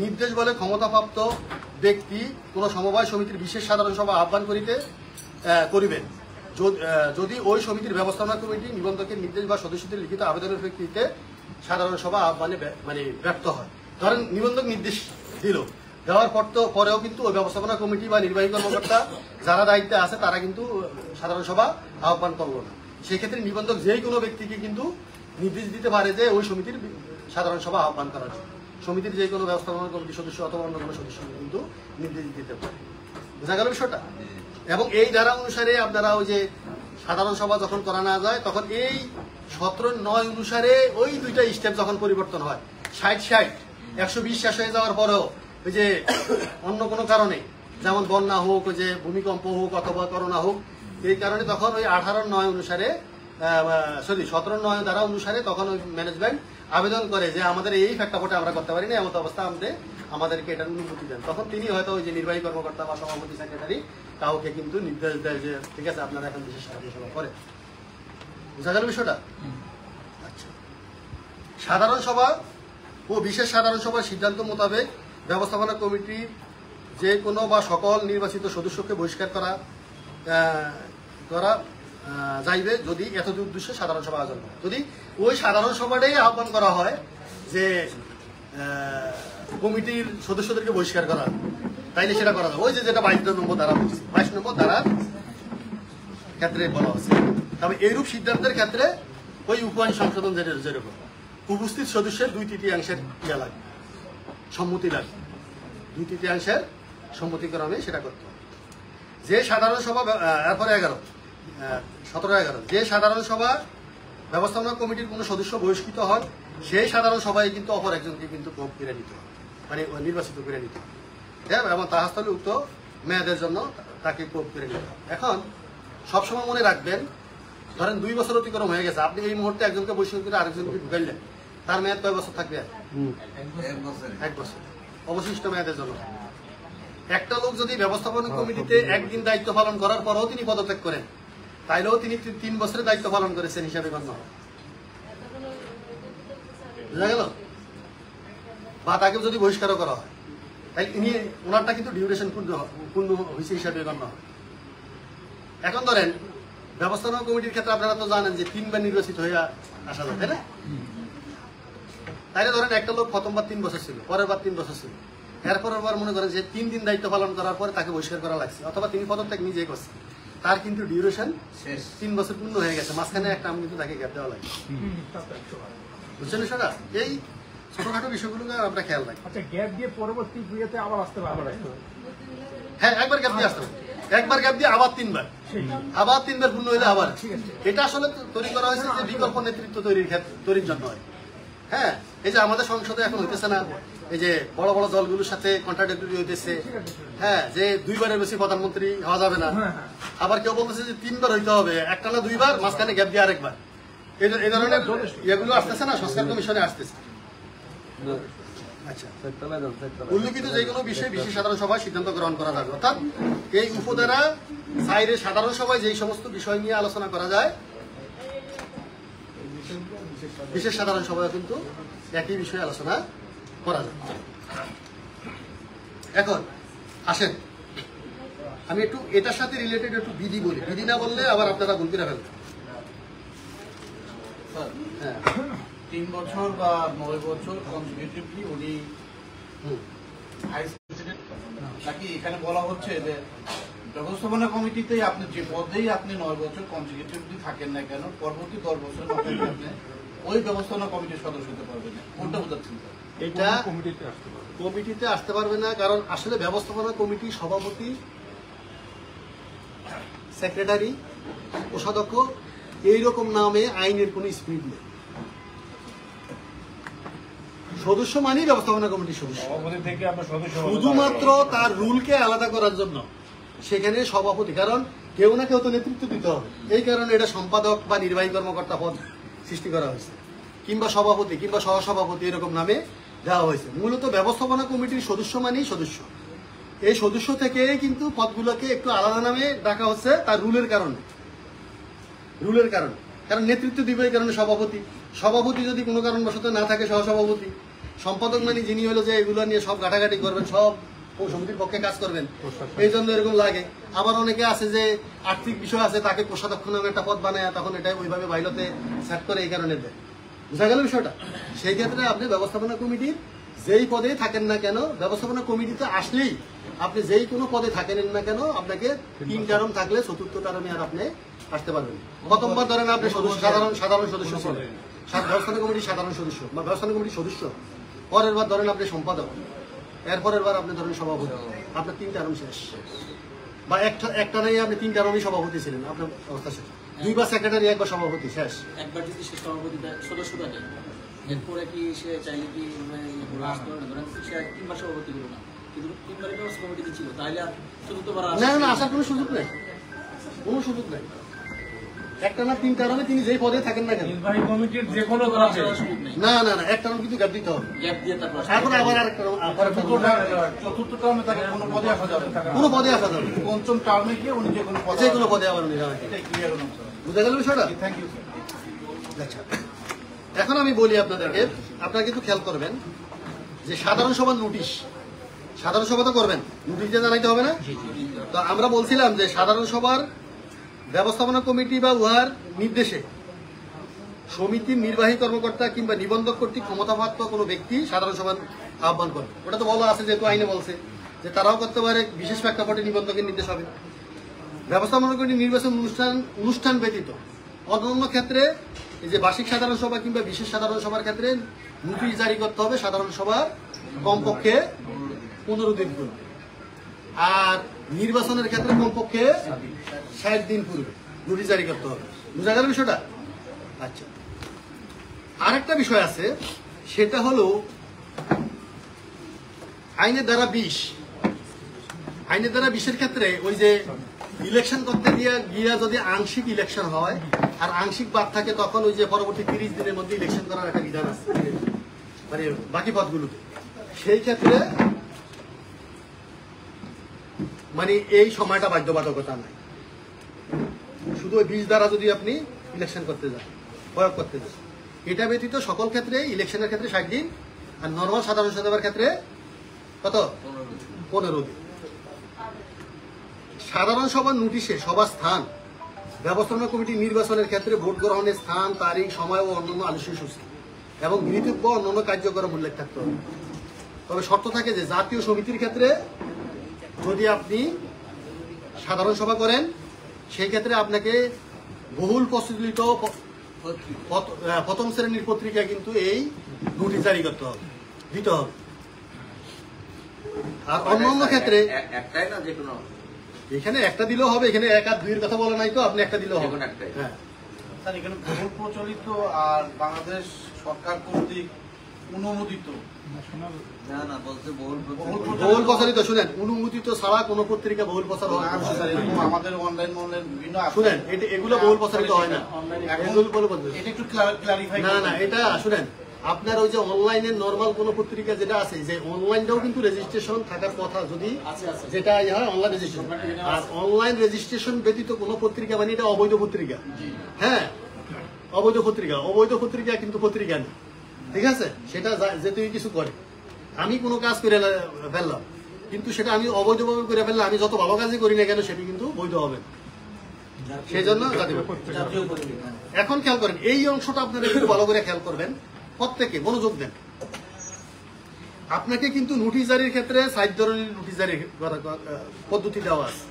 নির্দেশ বলে ক্ষমতাপ্রাপ্ত ব্যক্তি কোন সমবায় সমিতির বিশেষ সাধারণ সভা আহ্বান করিবেন যদি ওই সমিতির ব্যবস্থাপনা কমিটি নিবন্ধকের নির্দেশ বা সদস্যদের লিখিত আবেদনের প্রেক্ষিতে সাধারণ সভা আহ্বানে ব্যর্থ হয়। ধরেন নিবন্ধক নির্দেশ দিল, দেওয়ার পরেও কিন্তু ওই ব্যবস্থাপনা কমিটি বা নির্বাহী কর্মকর্তা যারা দায়িত্বে আছে তারা কিন্তু সাধারণ সভা আহ্বান করলো না, সেক্ষেত্রে নিবন্ধক যেই কোনো ব্যক্তিকে কিন্তু নির্দেশ দিতে পারে যে ওই সমিতির সাধারণ সভা আহ্বান করার জন্য। সমিতির যে কোনো ব্যবস্থাপনা কমিটির সদস্য অথবা অন্য কোনো সদস্য কিন্তু নির্দেশ দিতে পারে। বোঝা গেল বিষয়টা? এবং এই ধারা অনুসারে আপনারা ওই যে সাধারণ সভা যখন করা না যায় তখন এই 17(9) অনুসারে ওই 2টা স্টেপ যখন পরিবর্তন হয়, 60-60, 120 শেষ হয়ে যাওয়ার পরেও ওই যে অন্য কোনো কারণে যেমন বন্যা হোক, ওই যে ভূমিকম্প হোক অথবা করোনা হোক, এই কারণে তখন ওই 18(9) অনুসারে 17(9) ধারা অনুসারে তখন ওই ম্যানেজমেন্ট আবেদন করে যে আমাদের এই প্রেক্ষাপটে আমরা করতে পারি না, এমন অবস্থা আমাদেরকে এটার অনুমতি দেন। তখন তিনি হয়তো ওই যে নির্বাহী কর্মকর্তা বা সভাপতি সেক্রেটারি কাউকে কিন্তু নির্দেশ দেয় যে ঠিক আছে আপনারা এখন বিশেষ সাধারণ সভা করে। বুঝা গেল বিষয়টা? আচ্ছা, সাধারণ সভা ও বিশেষ সাধারণ সভার সিদ্ধান্ত মোতাবেক ব্যবস্থাপনা কমিটির যে কোনো বা সকল নির্বাচিত সদস্যকে বহিষ্কার করা যাইবে যদি এতদ উদ্দেশ্যে সাধারণ সভা আয়োজন করে। যদি ওই সাধারণ সভাটাই আহ্বান করা হয় যে কমিটির সদস্যদেরকে বহিষ্কার করা, তাইলে সেটা করা যাবে। ওই যে যেটা 22 নম্বর ধারা বলছি, 22 নম্বর ধারার ক্ষেত্রে বলা হচ্ছে। তবে এইরূপ সিদ্ধান্তের ক্ষেত্রে ওই উপাইন সংশোধন যেরকম উপস্থিত সদস্যের 2/3 ইয়া লাগবে, সম্মতি লাগবে, 2/3 সম্মতিক্রমে সেটা করতে হবে। যে সাধারণ সভা এরপরে 17-11 যে সাধারণ সভা ব্যবস্থাপনা কমিটির কোনো সদস্য বহিষ্কৃত হয় সেই সাধারণ সভায় কিন্তু অপর একজনকে কিন্তু ভোট করে নিতে হবে, মানে নির্বাচিত করে নিতে হবে, হ্যাঁ, এবং তাহার স্থলে উক্ত মেয়াদের জন্য তাকে ভোট করে নিতে হবে। এখন সবসময় মনে রাখবেন, ধরেন 2 বছর অতিক্রম হয়ে গেছে, আপনি এই মুহূর্তে একজনকে বহিষ্কার করে আরেকজনকে ঢুকাইলেন, তার মেয়াদ কয় বছর থাকবে? 1 বছর অবশিষ্ট মেয়াদের জন্য। একটা লোক যদি ব্যবস্থাপনা কমিটিতে একদিন দায়িত্ব পালন করার পরেও তিনি পদত্যাগ করেন, তাইলেও তিনি 3 বছরের দায়িত্ব পালন করেছেন হিসাবে গণ্য হবে। বুঝা গেল? বা তাকে যদি বহিষ্কারও করা হয় তাই ওনারটা কিন্তু ডিউরেশন পূর্ণ হয়েছে হিসাবে গণ্য হবে। এখন ধরেন ব্যবস্থাপনা কমিটির ক্ষেত্রে আপনারা তো জানেন যে 3 বার নির্বাচিত হয়ে আসা যায়, তাই না? তাইলে ধরেন একটা লোক প্রথমবার 3 বছর ছিল, পরের বার 3 বছর ছিল, এরপরের বার মনে করেন যে 3 দিন দায়িত্ব পালন করার পরে তাকে বহিষ্কার করা লাগছে, অথবা তিনি পদত্যাগ নিজেই করছে, তার কিন্তু ডিউরেশন 3 বছর পূর্ণ হয়ে গেছে, মাঝখানে একটা আমি কিন্তু তাকে গ্যাপ দেওয়া লাগে। বুঝছেন সেটা? এই ছোটখাটো বিষয়গুলোকে আমরা খেয়াল রাখি। আচ্ছা, গ্যাপ দিয়ে পরবর্তী ক্রিয়াতে আবার আসতে পারবে? হ্যাঁ, একবার গ্যাপ দিয়ে আসতে হবে। একবার গ্যাপ দিয়ে আবার 3 বার, আবার 3 বার পূর্ণ হইলে আবার। এটা আসলে তৈরি করা হয়েছে যে বিকল্প নেতৃত্ব তৈরির জন্য। হ্যাঁ, এই যে আমাদের সংসদে এখন হইতেছে না, এই যে বড় বড় দলগুলোর সাথে কন্ট্রাডিক্টরি হইতেছে। হ্যাঁ, যে 2 বারের বেশি প্রধানমন্ত্রী হওয়া যাবে না, আবার কেউ বলতেছে যে 3 বার হইতে হবে, একটা না 2 বার, মাঝখানে গ্যাপ দিয়ে আরেকবার। এই ধরনের এগুলো আসতেছে না, সংস্কার কমিশনে আসতেছে। আচ্ছা, উল্লিখিত যে কোনো বিষয়ে বিশেষ সাধারণ সভায় সিদ্ধান্ত গ্রহণ করা যাবে। অর্থাৎ এই উপধারা 4 সাধারণ সভায় যেই সমস্ত বিষয় নিয়ে আলোচনা করা যায়, বিশেষ সাধারণ সভায় কিন্তু একই বিষয়ে আলোচনা করা যায়। এখন আসেন আমি একটু এটার সাথে রিলেটেড একটু বিধি বলি, বিধি না বললে আবার আপনারা গুনতে রাখবেন। হ্যাঁ, 3 বছর বা 9 বছর কনজিকিউটিভলি উনি ভাইস প্রেসিডেন্ট, নাকি এখানে বলা হচ্ছে যে ব্যবস্থাপনা কমিটিতেই আপনি যে পদেই আপনি 9 বছর কনজিকিউটিভলি থাকেন না কেন, পরবর্তী 10 বছর আপনি ওই ব্যবস্থাপনা কমিটির সদস্য হতে পারবেন না? কোনটা বোঝাচ্ছেন? এটা কমিটিতে আসতে পারবে না, কারণ আসলে ব্যবস্থাপনা কমিটি সভাপতি, সেক্রেটারি, কোষাধ্যক্ষ এইরকম নামে আইনের কোন স্পিড নেই। সদস্য মানেই ব্যবস্থাপনা কমিটির সদস্য, শুধুমাত্র তার রুলকে আলাদা করার জন্য সেখানে সভাপতি, কারণ কেউ না কেউ তো নেতৃত্ব দিতে হবে, এই কারণে এটা সম্পাদক বা নির্বাহী কর্মকর্তা পদ সৃষ্টি করা হয়েছে, কিংবা সভাপতি কিংবা সহসভাপতি এরকম নামে দেওয়া হয়েছে। মূলত ব্যবস্থাপনা কমিটির সদস্য মানেই সদস্য। এই সদস্য থেকে কিন্তু পদগুলোকে একটু আলাদা নামে ডাকা হচ্ছে তার রুলের কারণে, কারণ নেতৃত্ব দিবে এই কারণে সভাপতি, সভাপতি যদি কোনো কারণবশত না থাকে সহসভাপতি, সম্পাদক মানে যিনি হলো যে এগুলো নিয়ে সব ঘাটাঘাটি করবেন, সব সমিতির পক্ষে কাজ করবেন, এই জন্য এরকম লাগে। আবার অনেকে আছে যে আর্থিক বিষয় আছে, তাকে কোষাধ্যক্ষ নামে একটা পদ বানায়, তখন এটা ওইভাবে বাইলতে সেট করে এই কারণে দেয়। বুঝা গেল বিষয়টা? সেই ক্ষেত্রে আপনি ব্যবস্থাপনা কমিটির যেই পদে থাকেন না কেন, ব্যবস্থাপনা কমিটিতে আসলেই আপনি যেই কোনো পদে থাকেন না কেন, আপনাকে 3 টার্ম থাকলে 4th টার্মে আর আপনি আসতে পারবেন। প্রথমবার ধরেন আপনি সাধারণ সদস্য ছিলেন, ব্যবস্থাপনা কমিটির সাধারণ সদস্য বা ব্যবস্থাপনা কমিটির সদস্য, পরের বার ধরেন আপনি সম্পাদক, এরপরের বার আপনি ধরেন সভাপতি, আপনার 3 টার্ম শেষ। বা একটা নাই আপনি 3 টার্মই সভাপতি ছিলেন, আপনার অবস্থা শেষ। 2 বার সেক্রেটারি, 1 বার সভাপতি, শেষ। একবার যদি সে সভাপতি সদস্যতা নেই, এরপরে কি সে চাইলে কি আসতে পারে? ধরেন সে 3 বার সভাপতি হলো না, কিন্তু 3 বারের ব্যবস্থা কমিটিতে ছিল, তাহলে আর 4th বার না, আসার কোনো সুযোগ নেই, কোনো সুযোগ নেই। একটা না 3 টার্মে তিনি যেই পদে থাকেন না কেন, নির্বাহী কমিটির যে কোনো সুযোগ নেই, না, একটা টার্ম কিন্তু গ্যাপ দিতে হবে, গ্যাপ দিয়ে তারপর তারপরে আবার আরেকটা চতুর্থ টার্মে তাকে কোনো পদে আসা যাবে না। কোনো পদে আসা যাবে না। 5ম টার্মে গিয়ে উনি যে কোনো যে কোনো পদে আবার উনি যাবেন। এটাই ক্লিয়ার হলো। বুঝা গেল বিষয়টা? Thank you sir. আচ্ছা, এখন আমি বলি আপনাদেরকে, আপনারা কিন্তু খেয়াল করবেন যে সাধারণ সভা নোটিশ, সাধারণ সভা তো করবেন, নোটিশ দিয়ে জানাইতে হবে না? তো আমরা বলছিলাম যে সাধারণ সভার ব্যবস্থাপনা কমিটি বা উহার নির্দেশে সমিতির নির্বাহী কর্মকর্তা কিংবা নিবন্ধক কর্তৃক ক্ষমতাপ্রাপ্ত কোনো ব্যক্তি সাধারণ সভার আহ্বান করবে। ওটা তো বলা আছে, যেহেতু আইনে বলছে যে তারাও করতে পারে, বিশেষ প্রেক্ষাপটে নিবন্ধকের নির্দেশ হবে। ব্যবস্থাপনা কমিটি নির্বাচন অনুষ্ঠান ব্যতীত অন্যান্য ক্ষেত্রে এই যে বার্ষিক সাধারণ সভা কিংবা বিশেষ সাধারণ সভার ক্ষেত্রে নোটিশ জারি করতে হবে সাধারণ সভার কমপক্ষে 15 দিন পূর্বে, আর নির্বাচনের ক্ষেত্রে কমপক্ষে 60 দিন পূর্বে নোটিশ জারি করতে হবে। বুঝা গেল বিষয়টা? আচ্ছা, আরেকটা বিষয় আছে, সেটা হলো আইনের ধারা 20, আইনের ধারা 20-এর ক্ষেত্রে ওই যে ইলেকশন করতে গিয়া যদি আংশিক ইলেকশন হয় আর আংশিক বাদ থাকে, তখন ওই যে পরবর্তী 30 দিনের মধ্যে ইলেকশন করার একটা বিধান আছে, মানে বাকি পদগুলোতে। সেই ক্ষেত্রে মানে এই সময়টা বাধ্যবাধকতা নাই, শুধু ওই 20 দ্বারা যদি আপনি ইলেকশন করতে যান, প্রয়োগ করতে যান। এটা ব্যতীত সকল ক্ষেত্রে ইলেকশনের ক্ষেত্রে 60 দিন, আর নর্মাল সাধারণ সভার ক্ষেত্রে কত? 15 দিন। সাধারণ সভার নোটিশে সভা স্থান, ব্যবস্থাপনা কমিটি নির্বাচনের ক্ষেত্রে ভোট গ্রহণের স্থান, তারিখ, সময় ও অন্যান্য আলোচ্যসূচি এবং গৃহীতব্য অন্যান্য কার্যক্রম উল্লেখ থাকতে হবে। তবে শর্ত থাকে যে জাতীয় সমিতির ক্ষেত্রে যদি আপনি সাধারণ সভা করেন, সেই ক্ষেত্রে আপনাকে বহুল প্রচলিত প্রথম শ্রেণীর পত্রিকা কিন্তু এই নোটিশ জারি করতে হবে, দিতে হবে। আর অন্যান্য ক্ষেত্রে একটাই না, যে কোনো এখানে একটা দিলেও হবে, এখানে 1 আর 2 এর কথা বলা নাই তো, আপনি একটা দিলেও হবে। যেকোনো একটাই। হ্যাঁ, স্যার এখানে বহুল প্রচলিত আর বাংলাদেশ সরকার কর্তৃক অনুমোদিত না না বলতে বহুল বহুল প্রচারিত, শুনেন, অনুমোদিত ছাড়া কোনো পত্রিকা বহুল প্রচার হয় না। এরকম আমাদের অনলাইন বিভিন্ন আছে। শুনেন, এগুলো বহুল প্রচারিত হয় না, এগুলো বহুল প্রচারিত। এটা একটু ক্লারিফাই না না, এটা শুনেন, আপনার ওই যে অনলাইনে নরমাল কোন পত্রিকা যেটা আছে, যে অনলাইনটাও কিন্তু রেজিস্ট্রেশন থাকার কথা, যদি যেটা হয় অনলাইন রেজিস্ট্রেশন, আর অনলাইন রেজিস্ট্রেশন ব্যতীত কোন পত্রিকা মানে এটা অবৈধ পত্রিকা। হ্যাঁ, অবৈধ পত্রিকা, অবৈধ পত্রিকা কিন্তু পত্রিকা না, ঠিক আছে? সেটা যে তুমি কিছু করে, আমি কোনো কাজ করে ফেললাম কিন্তু সেটা আমি অবৈধভাবে করে ফেললাম, আমি যত ভালো কাজই করি না কেন সেটি কিন্তু বৈধ হবে না। সেই জন্য জাতীয় পত্রিকা। এখন খেয়াল করেন, এই অংশটা আপনারা একটু ভালো করে খেয়াল করবেন, প্রত্যেকে মনোযোগ দেন। আপনাকে কিন্তু নোটিশ জারির ক্ষেত্রে 4 ধরনের নোটিশ জারির পদ্ধতি দেওয়া আছে।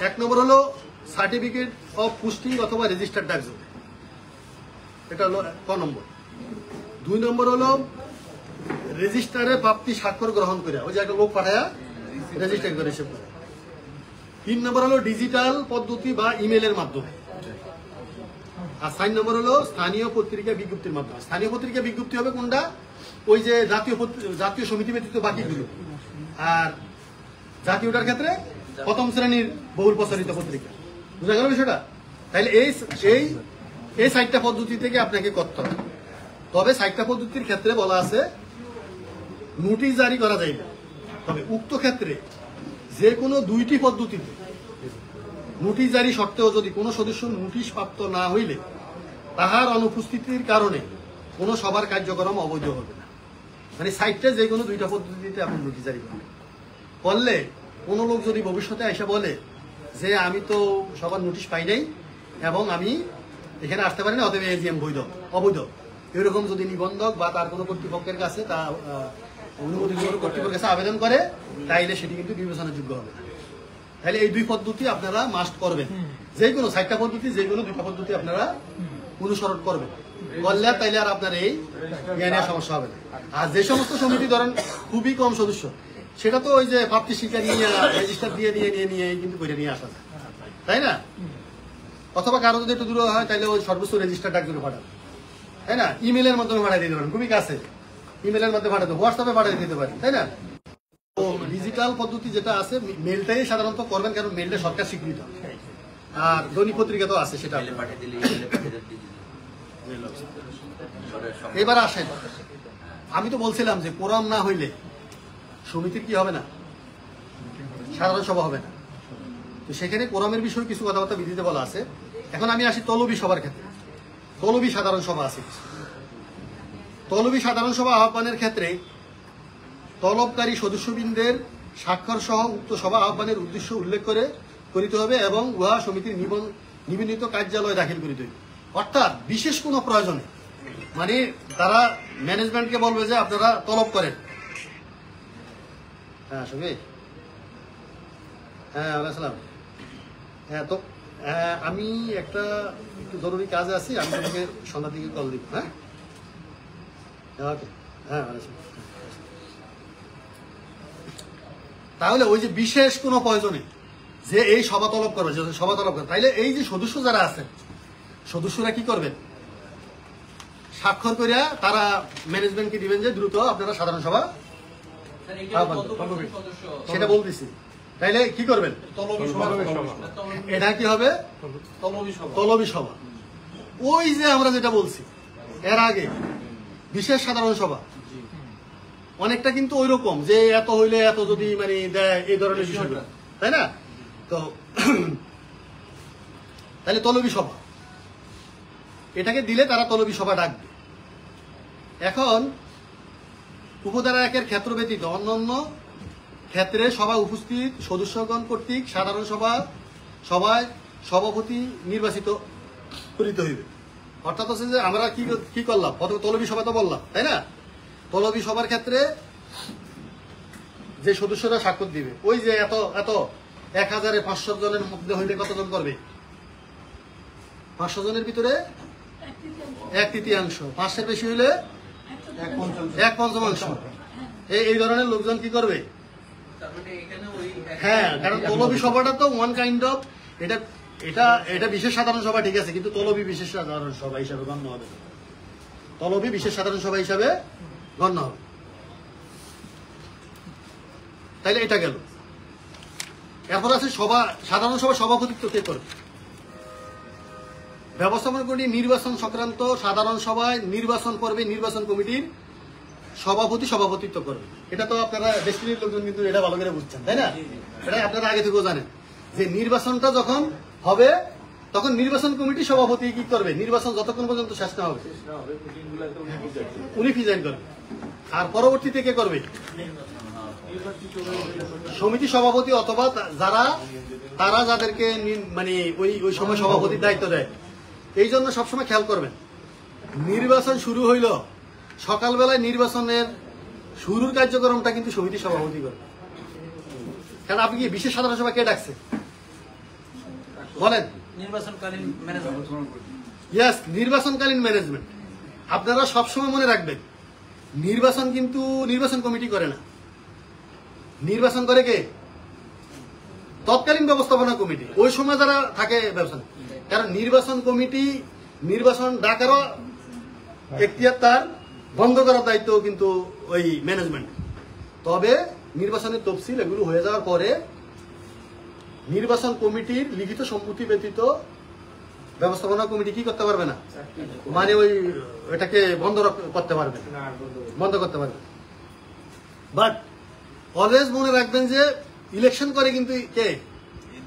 1 নম্বর হলো সার্টিফিকেট অফ পোস্টিং অথবা রেজিস্টার্ড ডাকযোগে, এটা হলো ক নম্বর। 2 নম্বর হলো রেজিস্টারে প্রাপ্তি স্বাক্ষর গ্রহণ করে, ওই যে একটা লোক পাঠায়া রেজিস্টার করে রিসিভ করে। 3 নম্বর হলো ডিজিটাল পদ্ধতি বা ইমেলের মাধ্যমে। আর 4 নম্বর হলো স্থানীয় পত্রিকা বিজ্ঞপ্তির মাধ্যমে। স্থানীয় পত্রিকা বিজ্ঞপ্তি হবে কোনটা? ওই যে জাতীয় সমিতি ব্যতীত বাকিগুলো। আর জাতীয়টার ক্ষেত্রে প্রথম শ্রেণীর বহুল প্রচারিত পত্রিকা। বুঝা গেল বিষয়টা? তাহলে এই 4টা পদ্ধতি থেকে আপনাকে করতে হবে। তবে 4টা পদ্ধতির ক্ষেত্রে বলা আছে নোটিশ জারি করা যাইবে, তবে উক্ত ক্ষেত্রে যে কোনো 2টি পদ্ধতিতে নোটিশ জারি সত্ত্বেও যদি কোনো সদস্য নোটিশ প্রাপ্ত না হইলে তাহার অনুপস্থিতির কারণে কোনো সভার কার্যক্রম অবৈধ হবে না। মানে 4টা যে কোনো 2টা পদ্ধতিতে আপনি নোটিশ জারি করবেন। করলে কোনো লোক যদি ভবিষ্যতে এসে বলে যে আমি তো সবার নোটিশ পাই নাই এবং আমি এখানে আসতে পারি না, অতএব এজিএম অবৈধ, এরকম যদি নিবন্ধক বা তার কোনো কর্তৃপক্ষের কাছে তা অনুমোদিত কর্তৃপক্ষের কাছে আবেদন করে, তাইলে সেটি কিন্তু বিবেচনার যোগ্য হবে না। তাহলে এই 2 পদ্ধতি আপনারা মাস্ট করবেন, যে কোনো 4টা পদ্ধতি, যে কোনো 2টা পদ্ধতি আপনারা অনুসরণ করবেন। করলে তাইলে আর আপনার এই জ্ঞানের সমস্যা হবে না। আর যে সমস্ত সমিতি ধরেন খুবই কম সদস্য, সেটা তো ওই যে প্রাপ্তি স্বীকার নিয়ে রেজিস্টার দিয়ে নিয়ে কিন্তু করে নিয়ে আসা যায়, তাই না? অথবা কারো যদি একটু দূর হয় তাহলে ওই সর্বোচ্চ রেজিস্টার ডাকযোগে পাঠান, তাই না? ইমেলের মাধ্যমে পাঠিয়ে দিতে পারেন, খুবই কাছে ইমেলের মাধ্যমে পাঠাতে, হোয়াটসঅ্যাপে পাঠিয়ে দিতে পারেন, তাই না? তো ডিজিটাল পদ্ধতি যেটা আছে, মেলটাই সাধারণত করবেন, কারণ মেলটা সরকার স্বীকৃত। আর দৈনিক পত্রিকা তো আছে, সেটা এবার আসেন। আমি তো বলছিলাম যে কোরাম না হইলে সমিতির কি হবে না, সাধারণ সভা হবে না। তো সেখানে কোরামের বিষয়ে কিছু কথাবার্তা বিধিতে বলা আছে। এখন আমি আসি তলবি সভার ক্ষেত্রে। তলবি সাধারণ সভা আছে। তলবি সাধারণ সভা আহ্বানের ক্ষেত্রে তলবকারী সদস্যবৃন্দের স্বাক্ষর সহ উক্ত সভা আহ্বানের উদ্দেশ্য উল্লেখ করিতে হবে এবং উহা সমিতির নিবন্ধিত কার্যালয়ে দাখিল করিতে হবে। অর্থাৎ বিশেষ কোনো প্রয়োজনে, মানে তারা ম্যানেজমেন্টকে বলবে যে আপনারা তলব করেন। হ্যাঁ সবই, হ্যাঁ আসসালাম। হ্যাঁ, তো আমি একটু জরুরি কাজে আছি, আমি তোমাকে সন্ধ্যার দিকে কল দিব। হ্যাঁ ওকে, হ্যাঁ তাহলে ওই যে বিশেষ কোনো প্রয়োজনে যে এই সভা তলব করবে, যে সভা তলব করবে, তাইলে এই যে সদস্য যারা আছেন, সদস্যরা কি করবেন? স্বাক্ষর করিয়া তারা ম্যানেজমেন্টকে দিবেন যে দ্রুত আপনারা সাধারণ সভা, সেটা বলতেছি। তাইলে কি করবেন? এটা কি হবে? তলবি সভা। ওই যে আমরা যেটা বলছি এর আগে বিশেষ সাধারণ সভা, অনেকটা কিন্তু ওই রকম যে এত হইলে এত যদি মানে দেয়, এই ধরনের বিষয়গুলো, তাই না? তো তাহলে তলবি সভা, এটাকে দিলে তারা তলবি সভা ডাকবে। এখন উপধারা 1-এর ক্ষেত্র ব্যতীত অন্যান্য ক্ষেত্রে সভা উপস্থিত সদস্যগণ কর্তৃক সাধারণ সভায় সভাপতি নির্বাচিত করিতে হইবে। অর্থাৎ হচ্ছে যে আমরা কি করলাম, প্রথমে তলবি সভা তো বললাম, তাই না? তলবি সভার ক্ষেত্রে যে সদস্যরা স্বাক্ষর দিবে, ওই যে এত 1500 জনের মধ্যে হইলে কতজন করবে? 500 জনের ভিতরে 1/3, 500 বেশি হইলে 1/5। এই ধরনের লোকজন কি করবে? হ্যাঁ, কারণ তলবি সভাটা তো ওয়ান কাইন্ড অফ, এটা এটা এটা বিশেষ সাধারণ সভা ঠিক আছে, কিন্তু তলবি বিশেষ সাধারণ সভা হিসাবে গণ্য হবে। তলবি বিশেষ সাধারণ সভা হিসাবে গণ্য হবে। তাইলে এটা গেল। এরপর আছে সভা, সাধারণ সভা সভাপতিত্ব কে করবে? ব্যবস্থাপনা কমিটি নির্বাচন সংক্রান্ত সাধারণ সভায় নির্বাচন পর্বে নির্বাচন কমিটির সভাপতি সভাপতিত্ব করবে। এটা তো আপনারা দেশটির লোকজন কিন্তু এটা ভালো করে বুঝছেন, তাই না? এটা আপনারা আগে থেকেও জানেন যে নির্বাচনটা যখন হবে তখন নির্বাচন কমিটি সভাপতি কি করবে, নির্বাচন যতক্ষণ পর্যন্ত শেষ না হবে উনি প্রিজাইড করবে। আর পরবর্তীতে কে করবে? সমিতি সভাপতি অথবা তারা যাদেরকে মানে ওই সময় সভাপতির দায়িত্ব দেয়। এই জন্য সবসময় খেয়াল করবেন, নির্বাচন শুরু হইল সকালবেলায় নির্বাচনের শুরুর কার্যক্রমটা কিন্তু সমিতি সভাপতি করবে। কারণ আপনি কি বিশেষ সাধারণ সভা কে ডাকছে বলেন? নির্বাচনকালীন ম্যানেজমেন্ট। ইয়েস, নির্বাচনকালীন ম্যানেজমেন্ট। আপনারা সবসময় মনে রাখবেন, নির্বাচন কিন্তু নির্বাচন কমিটি করে না, নির্বাচন করে কে? তৎকালীন ব্যবস্থাপনা কমিটি, ওই সময় যারা থাকে ব্যবস্থা। কারণ নির্বাচন কমিটি নির্বাচন ডাকারও এখতিয়ার, তার বন্ধ করার দায়িত্ব কিন্তু ওই ম্যানেজমেন্ট। তবে নির্বাচনের তফসিল এগুলো হয়ে যাওয়ার পরে নির্বাচন কমিটির লিখিত সম্মতি ব্যতীত ব্যবস্থাপনা কমিটি কি করতে পারবে না, মানে ওই এটাকে বন্ধ করতে পারবে, বন্ধ করতে পারবে। বাট অলওয়েজ মনে রাখবেন যে ইলেকশন করে কিন্তু কে?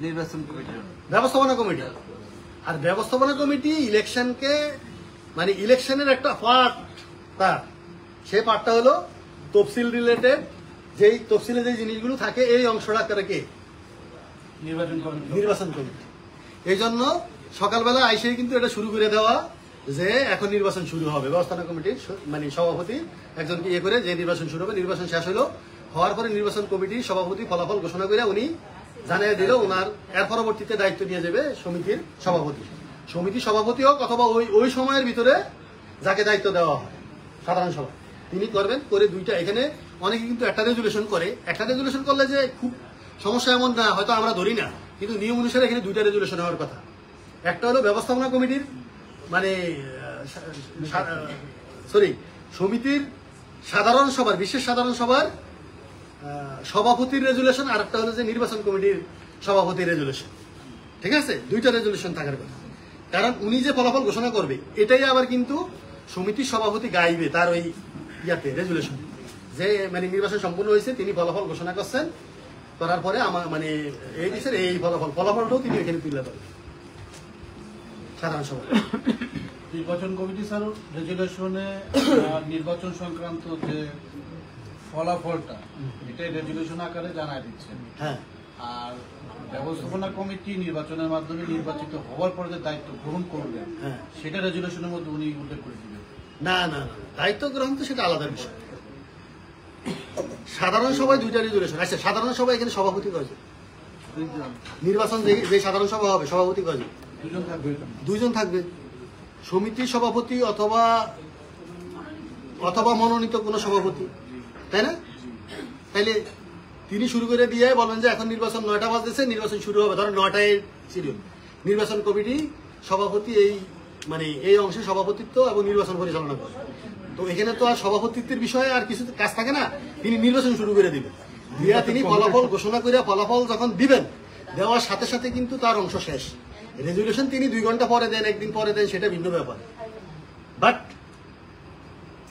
নির্বাচন কমিটি, ব্যবস্থাপনা কমিটি। আর ব্যবস্থাপনা কমিটি ইলেকশনকে মানে ইলেকশনের একটা পার্ট, তার সেই পার্টটা হলো তফসিল রিলেটেড, যেই তফসিলে যে জিনিসগুলো থাকে এই অংশটা করে কে? নির্বাচন কমিটি। এই জন্য সকালবেলা আইসেই কিন্তু এটা শুরু করে দেওয়া যে এখন নির্বাচন শুরু হবে, ব্যবস্থাপনা কমিটির মানে সভাপতি একজনকে ইয়ে করে যে নির্বাচন শুরু হবে। নির্বাচন শেষ হলো, হওয়ার পরে নির্বাচন কমিটির সভাপতি ফলাফল ঘোষণা করে উনি জানিয়ে দিল, ওনার এর পরবর্তীতে দায়িত্ব নিয়ে যাবে সমিতির সভাপতি। সমিতি সভাপতি হোক অথবা ওই সময়ের ভিতরে যাকে দায়িত্ব দেওয়া হয় সাধারণ সভা, তিনি করবেন। করে দুইটা, এখানে অনেকে কিন্তু একটা রেজুলেশন করে, একটা রেজুলেশন করলে যে খুব সমস্যা এমন না, হয়তো আমরা ধরি না, কিন্তু নিয়ম অনুসারে এখানে দুইটা রেজুলেশন হওয়ার কথা। একটা হলো ব্যবস্থাপনা কমিটির মানে সমিতির সাধারণ সভার, বিশেষ সাধারণ সভার সভাপতির রেজুলেশন, আর একটা হলো যে নির্বাচন কমিটির সভাপতির রেজুলেশন। ঠিক আছে, দুইটা রেজুলেশন থাকার কথা। কারণ উনি যে ফলাফল ঘোষণা করবে এটাই আবার কিন্তু সমিতির সভাপতি গাইবে তার ওই ইয়াতে রেজুলেশন, যে মানে নির্বাচন সম্পূর্ণ হয়েছে, তিনি ফলাফল ঘোষণা করছেন, করার পরে আমার মানে এই দেশের এই ফলাফলটাও তিনি এখানে তুলে ধরবেন সাধারণ সভা। নির্বাচন কমিটি স্যার রেজুলেশনে নির্বাচন সংক্রান্ত যে ফলাফলটা এটা রেজুলেশন আকারে জানাই দিচ্ছেন। হ্যাঁ, আর ব্যবস্থাপনা কমিটি নির্বাচনের মাধ্যমে নির্বাচিত হওয়ার পরে যে দায়িত্ব গ্রহণ করবেন, হ্যাঁ, সেটা রেজুলেশনের মধ্যে উনি উল্লেখ করে দিবেন। না না না, দায়িত্ব গ্রহণ তো সেটা আলাদা বিষয়। সাধারণ সভায় দুইটা রেজুলেশন। আচ্ছা, সাধারণ সভা এখানে সভাপতি কয়জন? নির্বাচন যে সাধারণ সভা হবে সভাপতি কয়জন? দুজন থাকবে। দুইজন থাকবে, সমিতির সভাপতি অথবা মনোনীত কোনো সভাপতি, তাই না? তাইলে তিনি শুরু করে দিয়ে বলেন যে এখন নির্বাচন 9টা বাজতেছে, নির্বাচন শুরু হবে, ধরেন 9টায় শিডিউল। নির্বাচন কমিটি সভাপতি এই মানে এই অংশে সভাপতিত্ব এবং নির্বাচন পরিচালনা করে। তো এখানে তো আর সভাপতিত্বের বিষয়ে আর কিছু কাজ থাকে না, তিনি নির্বাচন শুরু করে দিবেন। দিয়া তিনি ফলাফল ঘোষণা করে ফলাফল যখন দিবেন, দেওয়ার সাথে সাথে কিন্তু তার অংশ শেষ। রেজুলেশন তিনি 2 ঘন্টা পরে দেন, একদিন পরে দেন, সেটা ভিন্ন ব্যাপার। বাট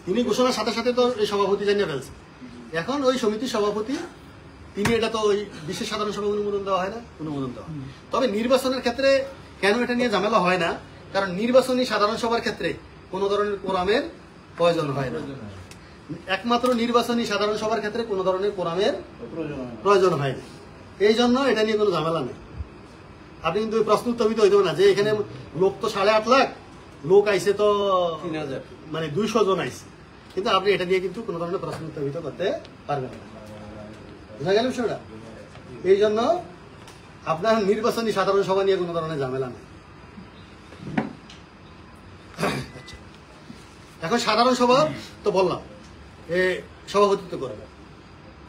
তিনি ঘোষণার সাথে সাথে তো এই সভাপতি জানিয়ে ফেলছে। এখন ওই সমিতির সভাপতি তিনি, এটা তো ওই বিশেষ সাধারণ সভা অনুমোদন দেওয়া হয় না, অনুমোদন দেওয়া। তবে নির্বাচনের ক্ষেত্রে কেন এটা নিয়ে ঝামেলা হয় না, কারণ নির্বাচনী সাধারণ সভার ক্ষেত্রে কোনো ধরনের কোরামের প্রয়োজন হয় না। একমাত্র নির্বাচনী সাধারণ সভার ক্ষেত্রে কোনো ধরনের কোরামের প্রয়োজন হয় না। এই জন্য এটা নিয়ে কোনো ঝামেলা নেই। আপনি কিন্তু প্রশ্ন উত্থাপিত হইতে না যে এখানে লোক তো 8.5 লাখ লোক আইসে, তো 3000 মানে 200 জন আইসে, কিন্তু আপনি এটা নিয়ে কিন্তু কোনো ধরনের প্রশ্ন উত্থাপিত করতে পারবেন না। বুঝা গেল বিষয়টা? এই জন্য আপনার নির্বাচনী সাধারণ সভা নিয়ে কোনো ধরনের ঝামেলা নেই। এখন সাধারণ সভা তো বললাম সভাপতিত্ব করবে,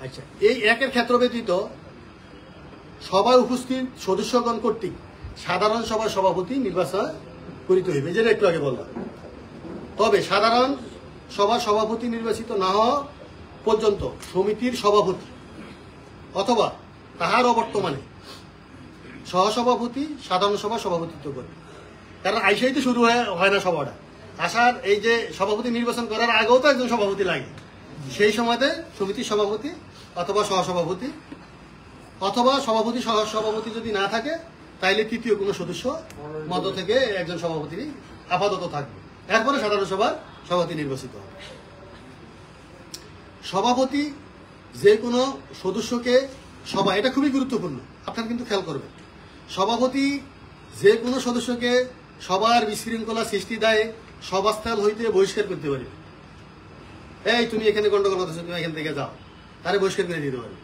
আচ্ছা, এই একের ক্ষেত্র ব্যতীত সভায় উপস্থিত সদস্যগণ কর্তৃক সাধারণ সভার সভাপতি নির্বাচন করিতে হইবে, যেটা একটু আগে বললাম। তবে সাধারণ সভার সভাপতি নির্বাচিত না হওয়া পর্যন্ত সমিতির সভাপতি অথবা তাহার অবর্তমানে সহসভাপতি সাধারণ সভা সভাপতিত্ব করে। কারণ আইসাই তো শুরু হয় না সভাটা, আসার এই যে সভাপতি নির্বাচন করার আগেও তো একজন সভাপতি লাগে। সেই সময়তে সমিতির সভাপতি অথবা সহসভাপতি অথবা সভাপতি সহসভাপতি যদি না থাকে তাইলে তৃতীয় কোনো সদস্য মধ্য থেকে একজন সভাপতি আপাতত থাকবে। এরপরে সাধারণ সভার সভাপতি নির্বাচিত হবে। সভাপতি যে কোনো সদস্যকে সভা, এটা খুবই গুরুত্বপূর্ণ, আপনারা কিন্তু খেয়াল করবেন। সভাপতি যে কোনো সদস্যকে সবার বিশৃঙ্খলা সৃষ্টি দায়ে সভাস্থল হইতে বহিষ্কার করতে পারে। এই তুমি এখানে গন্ডগোল করতেছো, তুমি এখান থেকে যাও, তারে বহিষ্কার করে দিতে পারে।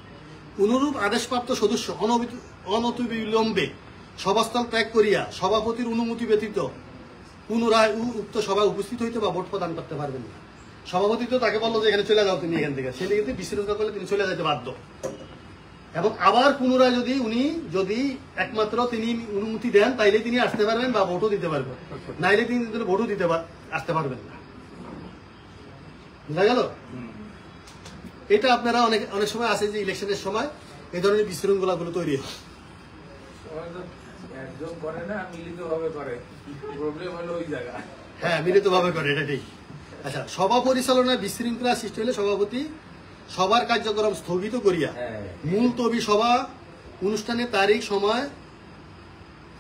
অনুরূপ আদেশপ্রাপ্ত সদস্য অনতিবিলম্বে সভাস্থল ত্যাগ করিয়া সভাপতির অনুমতি ব্যতীত পুনরায় উক্ত সভায় উপস্থিত হইতে বা ভোট প্রদান করতে পারবেন না। সভাপতি তো তাকে বললো যে এখানে চলে যাও তুমি এখান থেকে, সেটা কিন্তু বিশৃঙ্খলা করলে তিনি চলে যেতে বাধ্য। এবং আবার পুনরায় যদি একমাত্র তিনি অনুমতি দেন তাইলে তিনি আসতে পারবেন বা ভোটও দিতে পারবেন, নাইলে তিনি ভোটও আসতে পারবেন না। বুঝা গেল? এটা আপনারা অনেক সময় আছে যে ইলেকশনের সময় এই ধরনের বিশৃঙ্খলা গুলো তৈরি হয়। একজন করে না, মিলিত ভাবে করে, প্রবলেম হলো ওই জায়গা। হ্যাঁ, মিলিত ভাবে করে, এটা ঠিক। আচ্ছা, সভা পরিচালনায় বিশৃঙ্খলা সৃষ্টি হলে সভাপতি সবার কার্যক্রম স্থগিত করিয়া মুলতবি সভা অনুষ্ঠানের তারিখ সময়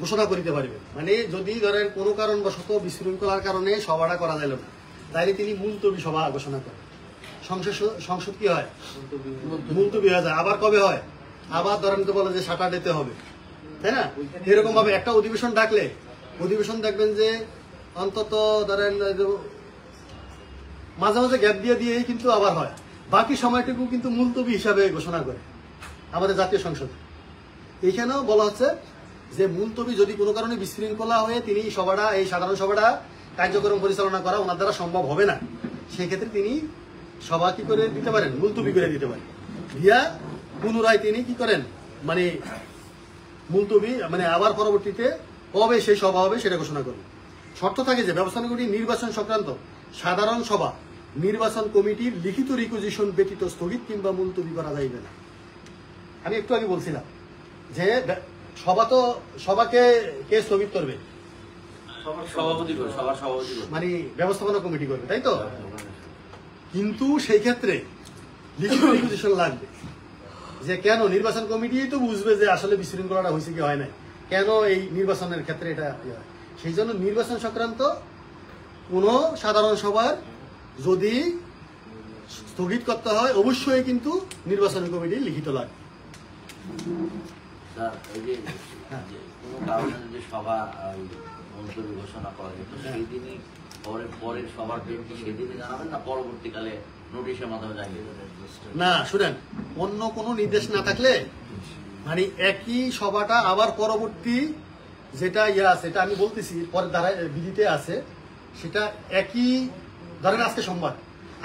ঘোষণা করিতে পারবে। মানে যদি ধরেন কোনো কারণবশত বিশৃঙ্খলার কারণে সভাটা করা গেল না, তাইলে তিনি মুলতবি সভা ঘোষণা করেন। সংসদ কি হয়? মুলতবি হয়ে যায়। আবার কবে হয়? আবার ধরেন তো বলে যে স্যাটারডেতে হবে, তাই না? এরকম ভাবে একটা অধিবেশন ডাকলে অধিবেশন দেখবেন যে অন্তত ধরেন মাঝে মাঝে গ্যাপ দিয়ে কিন্তু আবার হয়। বাকি সময়টুকু কিন্তু মুলতবি হিসাবে ঘোষণা করে আমাদের জাতীয় সংসদ। এইখানেও বলা হচ্ছে যে মুলতবি যদি কোনো কারণে বিশৃঙ্খলা হয়ে তিনি সভাটা, এই সাধারণ সভাটা কার্যক্রম পরিচালনা করা ওনার দ্বারা সম্ভব হবে না, সেই ক্ষেত্রে তিনি সভা কি করে দিতে পারেন? মুলতবি করে দিতে পারেন। দিয়া পুনরায় তিনি কি করেন, মানে মুলতবি, মানে আবার পরবর্তীতে কবে সেই সভা হবে সেটা ঘোষণা করবেন। শর্ত থাকে যে ব্যবস্থাপনাগুলি নির্বাচন সংক্রান্ত সাধারণ সভা নির্বাচন কমিটির লিখিত রিকুইজিশন ব্যতীত স্থগিত কিংবা মুলতবি করা যাইবে না। আমি একটু আগে বলছিলাম যে সভাকে কে স্থগিত করবে? সভাপতি করবে, সবার সভাপতি করবে, মানে ব্যবস্থাপনা কমিটি করবে, তাই তো? কিন্তু সেই ক্ষেত্রে লিখিত রিকুইজিশন লাগবে যে কেন নির্বাচন কমিটি তো বুঝবে যে আসলে বিশৃঙ্খলাটা হয়েছে কি হয় নাই, কেন এই নির্বাচনের ক্ষেত্রে এটা হয়। সেই জন্য নির্বাচন সংক্রান্ত কোন সাধারণ সভার যদি স্থগিত করতে হয় অবশ্যই কিন্তু নির্বাচন কমিটি লিখিত লাগবে। স্যার, এই যে কোনো কারণে যদি সভা মুলতবি ঘোষণা করা যায়, তো সেই দিনই পরের সভার ডেট কি সেদিনই জানাবেন না পরবর্তীকালে নোটিশের মাধ্যমে জানিয়ে দেবেন? না, শুনেন, অন্য কোনো নির্দেশ না থাকলে মানে একই সভাটা আবার পরবর্তী যেটা আছে, এটা আমি বলতেছি পরের দ্বারা বিধিতে আছে, সেটা একই ধরেন আজকে সোমবার,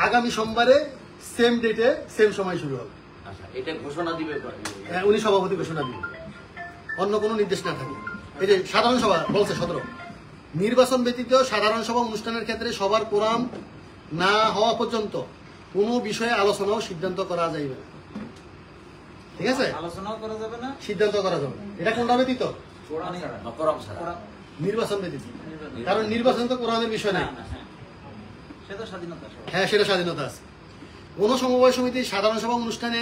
আগামী সোমবারে সেম ডেটে সেম সময় শুরু হবে। আচ্ছা, এটা ঘোষণা দিবে উনি সভাপতি ঘোষণা দিবেন, অন্য কোনো নির্দেশ না থাকে। এই যে সাধারণ সভা বলছে 17, নির্বাচন ব্যতীত সাধারণ সভা অনুষ্ঠানের ক্ষেত্রে সবার কোরাম না হওয়া পর্যন্ত কোনো বিষয়ে আলোচনাও সিদ্ধান্ত করা যাইবে না। ঠিক আছে? আলোচনাও করা যাবে না, সিদ্ধান্ত করা যাবে না। এটা কোনটা ব্যতীত? কোরাম ছাড়া, নির্বাচন ব্যতীত। কারণ নির্বাচন তো কোরআনের বিষয় নাই। সেটা স্বাধীনতা। হ্যাঁ, সেটা স্বাধীনতা আছে। কোন সমবায় সমিতির সাধারণ সভা অনুষ্ঠানে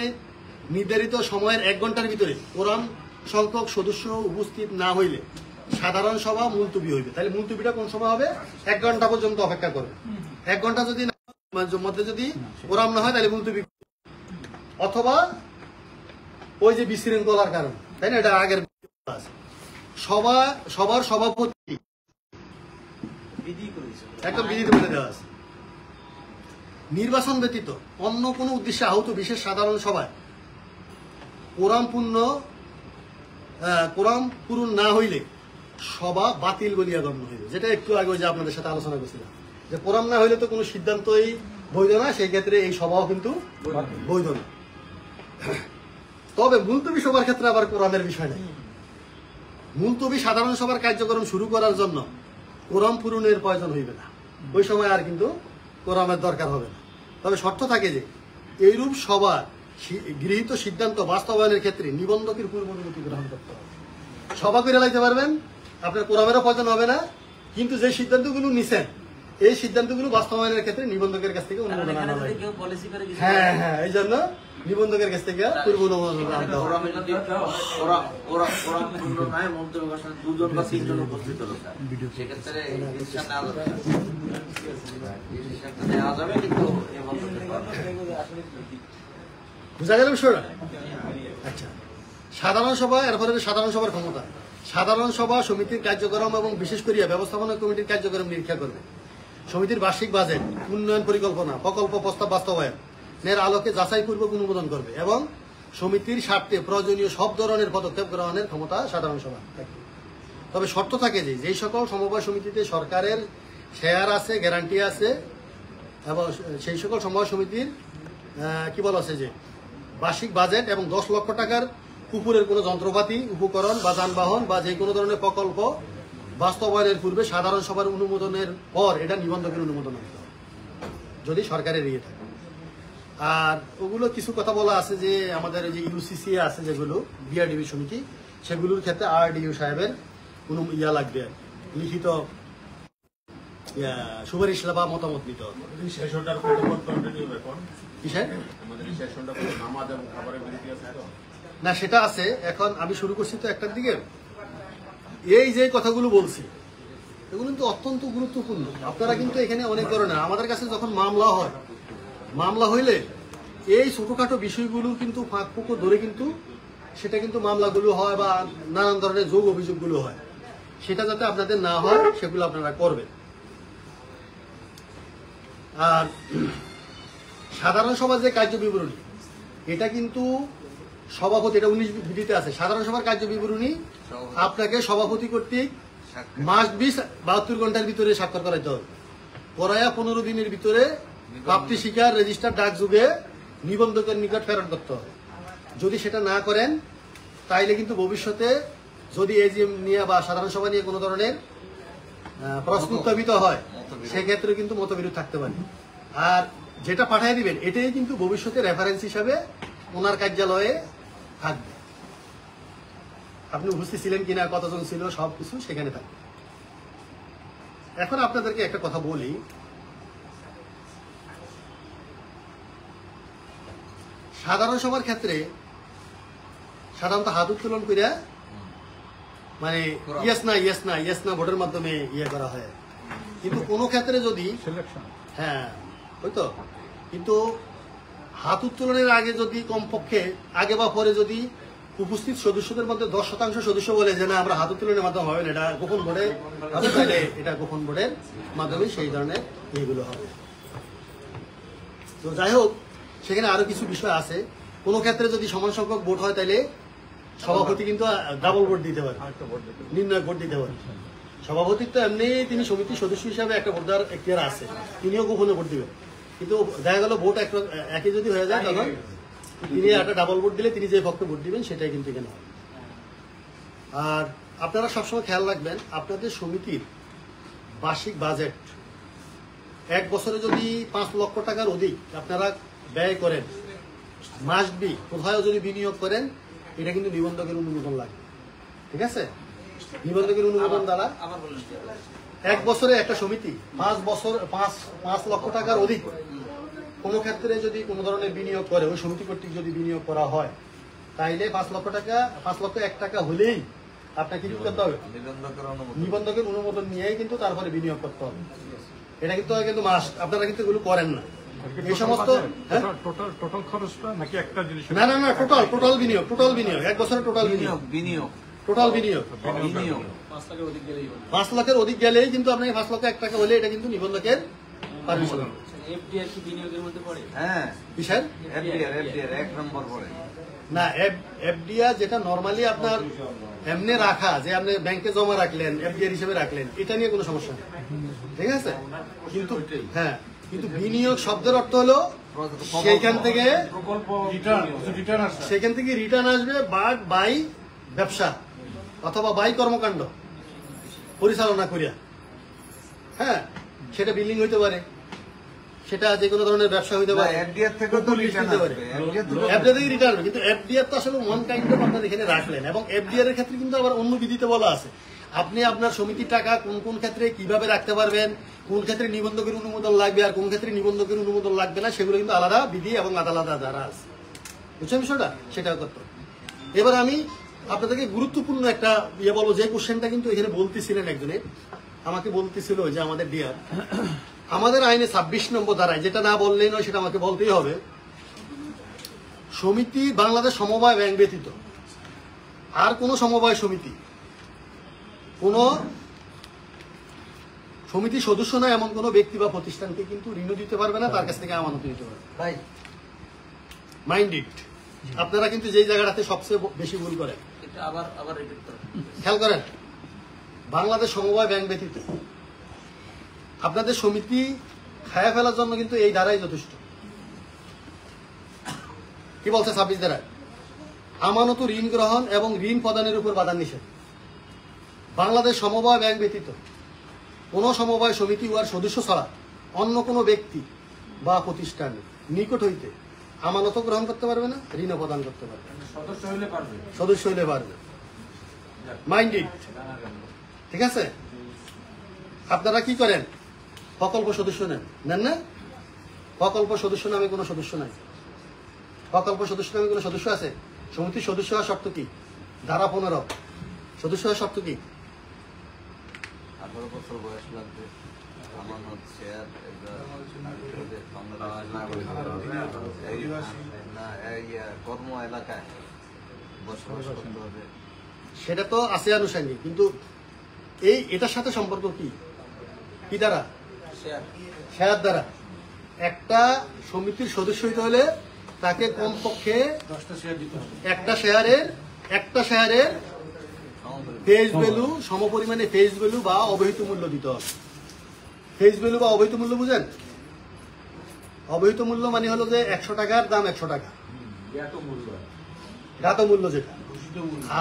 নির্ধারিত সময়ের 1 ঘন্টার ভিতরে কোরাম সংখ্যক সদস্য উপস্থিত না হইলে সাধারণ সভা মুলতবি হইবে। তাহলে মুলতবিটা কোন সময় হবে? 1 ঘন্টা পর্যন্ত অপেক্ষা করবে। 1 ঘন্টা যদি মধ্যে যদি কোরাম না হয় তাহলে মুলতবি, অথবা ওই যে বিশৃঙ্খলার কারণ, তাই না? এটা আগের আছে। সবার সভাপতি একদম বিধিতে বলে দেওয়া আছে। নির্বাচন ব্যতীত অন্য কোনো উদ্দেশ্যে আহত বিশেষ সাধারণ সভায় কোরাম পূরণ না হইলে সভা বাতিল বলিয়া গণ্য হইবে। যেটা একটু আগে যে আপনাদের সাথে আলোচনা করছিলাম যে কোরাম না হইলে তো কোনো সিদ্ধান্তই বৈধ না, সেই ক্ষেত্রে এই সভাও কিন্তু বৈধ না। তবে মুলতবি সভার ক্ষেত্রে আবার কোরামের বিষয় নেই। মুলতবি সাধারণ সভার কার্যক্রম শুরু করার জন্য কোরাম পূরণের প্রয়োজন হইবে না, ওই সময় আর কিন্তু কোরামের দরকার হবে না। তবে শর্ত থাকে যে এইরূপ সভা গৃহীত সিদ্ধান্ত বাস্তবায়নের ক্ষেত্রে নিবন্ধকের পূর্ব অনুমতি গ্রহণ করতে হবে। সভা করে লাইতে পারবেন, আপনার কোরামেরও প্রয়োজন হবে না, কিন্তু যে সিদ্ধান্তগুলো নিছেন এই সিদ্ধান্তগুলো বাস্তবায়নের ক্ষেত্রে নিবন্ধকের কাছ থেকে অনুমোদন আনা লাগবে। হ্যাঁ হ্যাঁ, এই জন্য নিবন্ধকের কাছ থেকে পূর্ব অনুমোদন আনতে হবে। কোরামে যদি কোরাম পূর্ণ নয়, মন্তব্য ঘোষণা 2 জন বা 3 জন উপস্থিত হলো স্যার, সেক্ষেত্রে ডিসিশন নেওয়া যাবে, ডিসিশনটা নেওয়া যাবে, কিন্তু এ মন্তব্য বুঝা গেল বিষয়টা? আচ্ছা, সাধারণ সভা, এরপরে সাধারণ সভার ক্ষমতা। সাধারণ সভা সমিতির কার্যক্রম এবং বিশেষ করিয়া ব্যবস্থাপনা কমিটির কার্যক্রম নিরীক্ষা করবে। সমিতির বার্ষিক বাজেট, উন্নয়ন পরিকল্পনা, প্রকল্প প্রস্তাব বাস্তবায়নের আলোকে যাচাইপূর্বক অনুমোদন করবে এবং সমিতির স্বার্থে প্রয়োজনীয় সব ধরনের পদক্ষেপ গ্রহণের ক্ষমতা সাধারণ সভা থাকে। তবে শর্ত থাকে যে যেই সকল সমবায় সমিতিতে সরকারের শেয়ার আছে, গ্যারান্টি আছে, এবং সেই সকল সমবায় সমিতির কি বলা আছে যে বার্ষিক বাজেট এবং 10 লক্ষ টাকার উপরের কোনো যন্ত্রপাতি, উপকরণ বা যানবাহন বা যে কোনো ধরনের প্রকল্প বাস্তবায়নের পূর্বে সাধারণ সভার অনুমোদনের পর এটা নিবন্ধকের অনুমোদন আনতে হবে, যদি সরকারের ইয়ে থাকে। আর ওগুলো কিছু কথা বলা আছে যে আমাদের যে ইউসিসি আছে যেগুলো বিআরডিবি সমিতি, সেগুলোর ক্ষেত্রে RDO সাহেবের কোনো ইয়া লাগবে, লিখিত সুপারিশ বা মতামত নিতে হবে। কিসের না সেটা আছে, এখন আমি শুরু করছি তো একটার দিকে। এই যে কথাগুলো বলছি এগুলো কিন্তু অত্যন্ত গুরুত্বপূর্ণ। আপনারা কিন্তু এখানে অনেক ধরনের, আমাদের কাছে যখন মামলা হয়, মামলা হইলে এই ছোটখাটো বিষয়গুলো কিন্তু ফাঁক ফুঁকো ধরে কিন্তু সেটা কিন্তু মামলাগুলো হয় বা নানান ধরনের যোগ অভিযোগগুলো হয়, সেটা যাতে আপনাদের না হয় সেগুলো আপনারা করবেন। আর সাধারণ সভার যে কার্য বিবরণী, এটা কিন্তু সভাপতি, এটা 19 বিধিতে আছে, সাধারণ সভার কার্য বিবরণী আপনাকে সভাপতি কর্তৃক মাস 72 ঘন্টার ভিতরে স্বাক্ষর করাইতে হবে। করাইয়া 15 দিনের ভিতরে প্রাপ্তি স্বীকার রেজিস্টার ডাক যুগে নিবন্ধকের নিকট প্রেরণ করতে হবে। যদি সেটা না করেন তাইলে কিন্তু ভবিষ্যতে যদি এজিএম নিয়ে বা সাধারণ সভা নিয়ে কোনো ধরনের প্রশ্ন উত্থাপিত হয়, সেক্ষেত্রে কিন্তু মতবিরোধ থাকতে পারে। আর যেটা পাঠিয়ে দিবেন এটাই কিন্তু ভবিষ্যতে রেফারেন্স হিসাবে ওনার কার্যালয়ে থাকবে। আপনি উপস্থিত ছিলেন কিনা, কতজন ছিল, সবকিছু সেখানে থাকবে। এখন আপনাদেরকে একটা কথা বলি, সাধারণ সভার ক্ষেত্রে সাধারণত হাত উত্তোলন করে মানে ইয়েস না ভোটের মাধ্যমে ইয়ে করা হয়। কিন্তু কোনো ক্ষেত্রে যদি হ্যাঁ ওই তো, কিন্তু হাত উত্তোলনের আগে যদি কমপক্ষে আগে বা পরে যদি উপস্থিত সদস্যদের মধ্যে 10% সদস্য বলে যে না আমরা হাত উত্তোলনের মাধ্যমে হবে না, এটা গোপন ভোটে হবে, তাহলে এটা গোপন ভোটের মাধ্যমে সেই ধরনের ইয়েগুলো হবে। তো যাই হোক, সেখানে আরো কিছু বিষয় আছে। কোনো ক্ষেত্রে যদি সমান সংখ্যক ভোট হয় তাহলে সভাপতি কিন্তু ডাবল ভোট দিতে পারে, নির্ণয় ভোট দিতে পারে। সভাপতি তো এমনি তিনি সমিতির সদস্য হিসাবে একটা ভোট দেওয়ার এখতিয়ার আছে, তিনিও গোপনে ভোট দিবেন। কিন্তু দেখা গেল ভোট একই যদি হয়ে যায় তখন তিনি একটা ডাবল ভোট দিলে তিনি যে পক্ষে ভোট দিবেন সেটাই কিন্তু এখানে হবে। আর আপনারা সবসময় খেয়াল রাখবেন, আপনাদের সমিতির বার্ষিক বাজেট 1 বছরে যদি 5 লক্ষ টাকার অধিক আপনারা ব্যয় করেন, মাস্ট বি কোথাও যদি বিনিয়োগ করেন, এটা কিন্তু নিবন্ধকের অনুমোদন লাগে। ঠিক আছে, নিবন্ধকের অনুমোদন দ্বারা 1 বছরে একটা সমিতি 5 লক্ষ টাকার অধিক কোনো ক্ষেত্রে যদি কোনো ধরনের বিনিয়োগ করে, ওই সমিতি কর্তৃক যদি বিনিয়োগ করা হয়, তাইলে 5 লক্ষ 1 টাকা হলেই আপনাকে কি করতে হবে, নিবন্ধকের অনুমোদন নিয়েই কিন্তু তারপরে বিনিয়োগ করতে হবে। এটা কিন্তু মাস্ট, আপনারা কিন্তু এগুলো করেন না। এই সমস্ত টোটাল খরচটা নাকি একটা জিনিস? না, টোটাল বিনিয়োগ 1 বছরে টোটাল বিনিয়োগ 5 লাখের অধিক গেলেই কিন্তু আপনাকে 5 লক্ষ 1 টাকা হলে এটা কিন্তু নিবন্ধকের পারমিশন হবে। এফডিআর কি বিনিয়োগের মধ্যে পড়ে? হ্যাঁ, কিসের এফডিআর 1 নম্বর পড়ে না। এফডিআর যেটা নরমালি আপনার এমনি রাখা, যে আপনি ব্যাংকে জমা রাখলেন, এফডিআর হিসেবে রাখলেন, এটা নিয়ে কোনো সমস্যা নেই। ঠিক আছে, কিন্তু হ্যাঁ, কিন্তু বিনিয়োগ শব্দের অর্থ হলো সেখান থেকে রিটার্ন আসছে। সেখান থেকে রিটার্ন আসবে বাই ব্যবসা অথবা বাই কর্মকাণ্ড পরিচালনা করিয়া। হ্যাঁ, সেটা বিল্ডিং হইতে পারে, সেটা যে কোনো ধরনের ব্যবসা হইতে পারে, এফডিআর থেকে তো রিটার্ন আসবে। এফডিআর থেকে রিটার্ন হবে, কিন্তু এফডিআর তো আসলে ওয়ান কাইন্ড অফ আপনার এখানে রাখলেন, এবং এফডিআর এর ক্ষেত্রে কিন্তু আবার অন্য বিধিতে বলা আছে আপনি আপনার সমিতির টাকা কোন কোন ক্ষেত্রে কিভাবে রাখতে পারবেন, কোন ক্ষেত্রে নিবন্ধকের অনুমোদন লাগবে আর কোন ক্ষেত্রে নিবন্ধকের অনুমোদন লাগবে না, সেগুলো কিন্তু আলাদা বিধি এবং আলাদা ধারা আছে। বুঝছেন বিষয়টা? সেটাও করতে হবে। এবার আমি আপনাদেরকে গুরুত্বপূর্ণ একটা বলবো, যে কোশ্চেনটা কিন্তু এখানে বলতেছিলেন একজনে, আমাকে বলতেছিল যে আমাদের ডিয়ার আমাদের আইনে 26 নম্বর ধারায়, যেটা না বললেই নয় সেটা আমাকে বলতেই হবে, সমিতি বাংলাদেশ সমবায় ব্যাংক ব্যতীত আর কোন সমবায় সমিতি কোন সমিতির সদস্য না এমন কোন ব্যক্তি বা প্রতিষ্ঠানকে কিন্তু ঋণ দিতে পারবে না, তার কাছ থেকে আমানত দিতে পারবে। ভাই মাইন্ড ইট। আপনারা কিন্তু যেই জায়গাটাতে সবচেয়ে বেশি ভুল করেন, এটা আবার রিপিট করেন। খেয়াল করেন, বাংলাদেশ সমবায় ব্যাংক ব্যতীত আপনাদের সমিতি খায়া ফেলার জন্য কিন্তু এই ধারাই যথেষ্ট। কি বলছে 26 ধারায়? আমানত ঋণ গ্রহণ এবং ঋণ প্রদানের উপর বাধা নিষেধ। বাংলাদেশ সমবায় ব্যাংক ব্যতীত কোন সমবায় সমিতি উহার সদস্য ছাড়া অন্য কোনো ব্যক্তি বা প্রতিষ্ঠান নিকট হইতে আমানত গ্রহণ করতে পারবে না, ঋণ প্রদান করতে পারবে না। সদস্য হইলে পারবে। সদস্য হইলে পারবে। Mind it. ঠিক আছে? আপনারা কি করেন? প্রকল্প সদস্য নেন না? প্রকল্প সদস্য নামে কোনো সদস্য নাই। প্রকল্প সদস্য নামে কোনো সদস্য আছে? সমিতির সদস্য হওয়ার শর্ত কি? ধারা 15। সদস্য হওয়ার শর্ত কি? 18 বছর বয়স লাগবে, আমানত শেয়ার না, এই কর্ম এলাকায় বসবাস করতে হবে। সেটা তো আছে আনুষঙ্গিক, কিন্তু এটার সাথে সম্পর্ক কি? কি দ্বারা? শেয়ার দ্বারা। একটা সমিতির সদস্য হইতে হলে তাকে কমপক্ষে 10টা শেয়ার দিতে হবে। একটা শেয়ারের ফেস ভ্যালু সমপরিমাণে ফেস ভ্যালু বা অবহিত মূল্য দিতে হবে। ফেস ভ্যালু বা অবহিত মূল্য বুঝেন? অবহিত মূল্য মানে হলো যে 100 টাকার দাম 100 টাকা, জ্ঞাত মূল্য যেটা,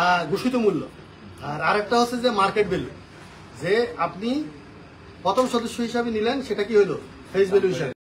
আর ঘোষিত মূল্য। আর আরেকটা হচ্ছে যে মার্কেট ভ্যালু, যে আপনি প্রথম সদস্য হিসাবে নিলেন, সেটা কি হলো? ফেস ভ্যালু হিসাবে।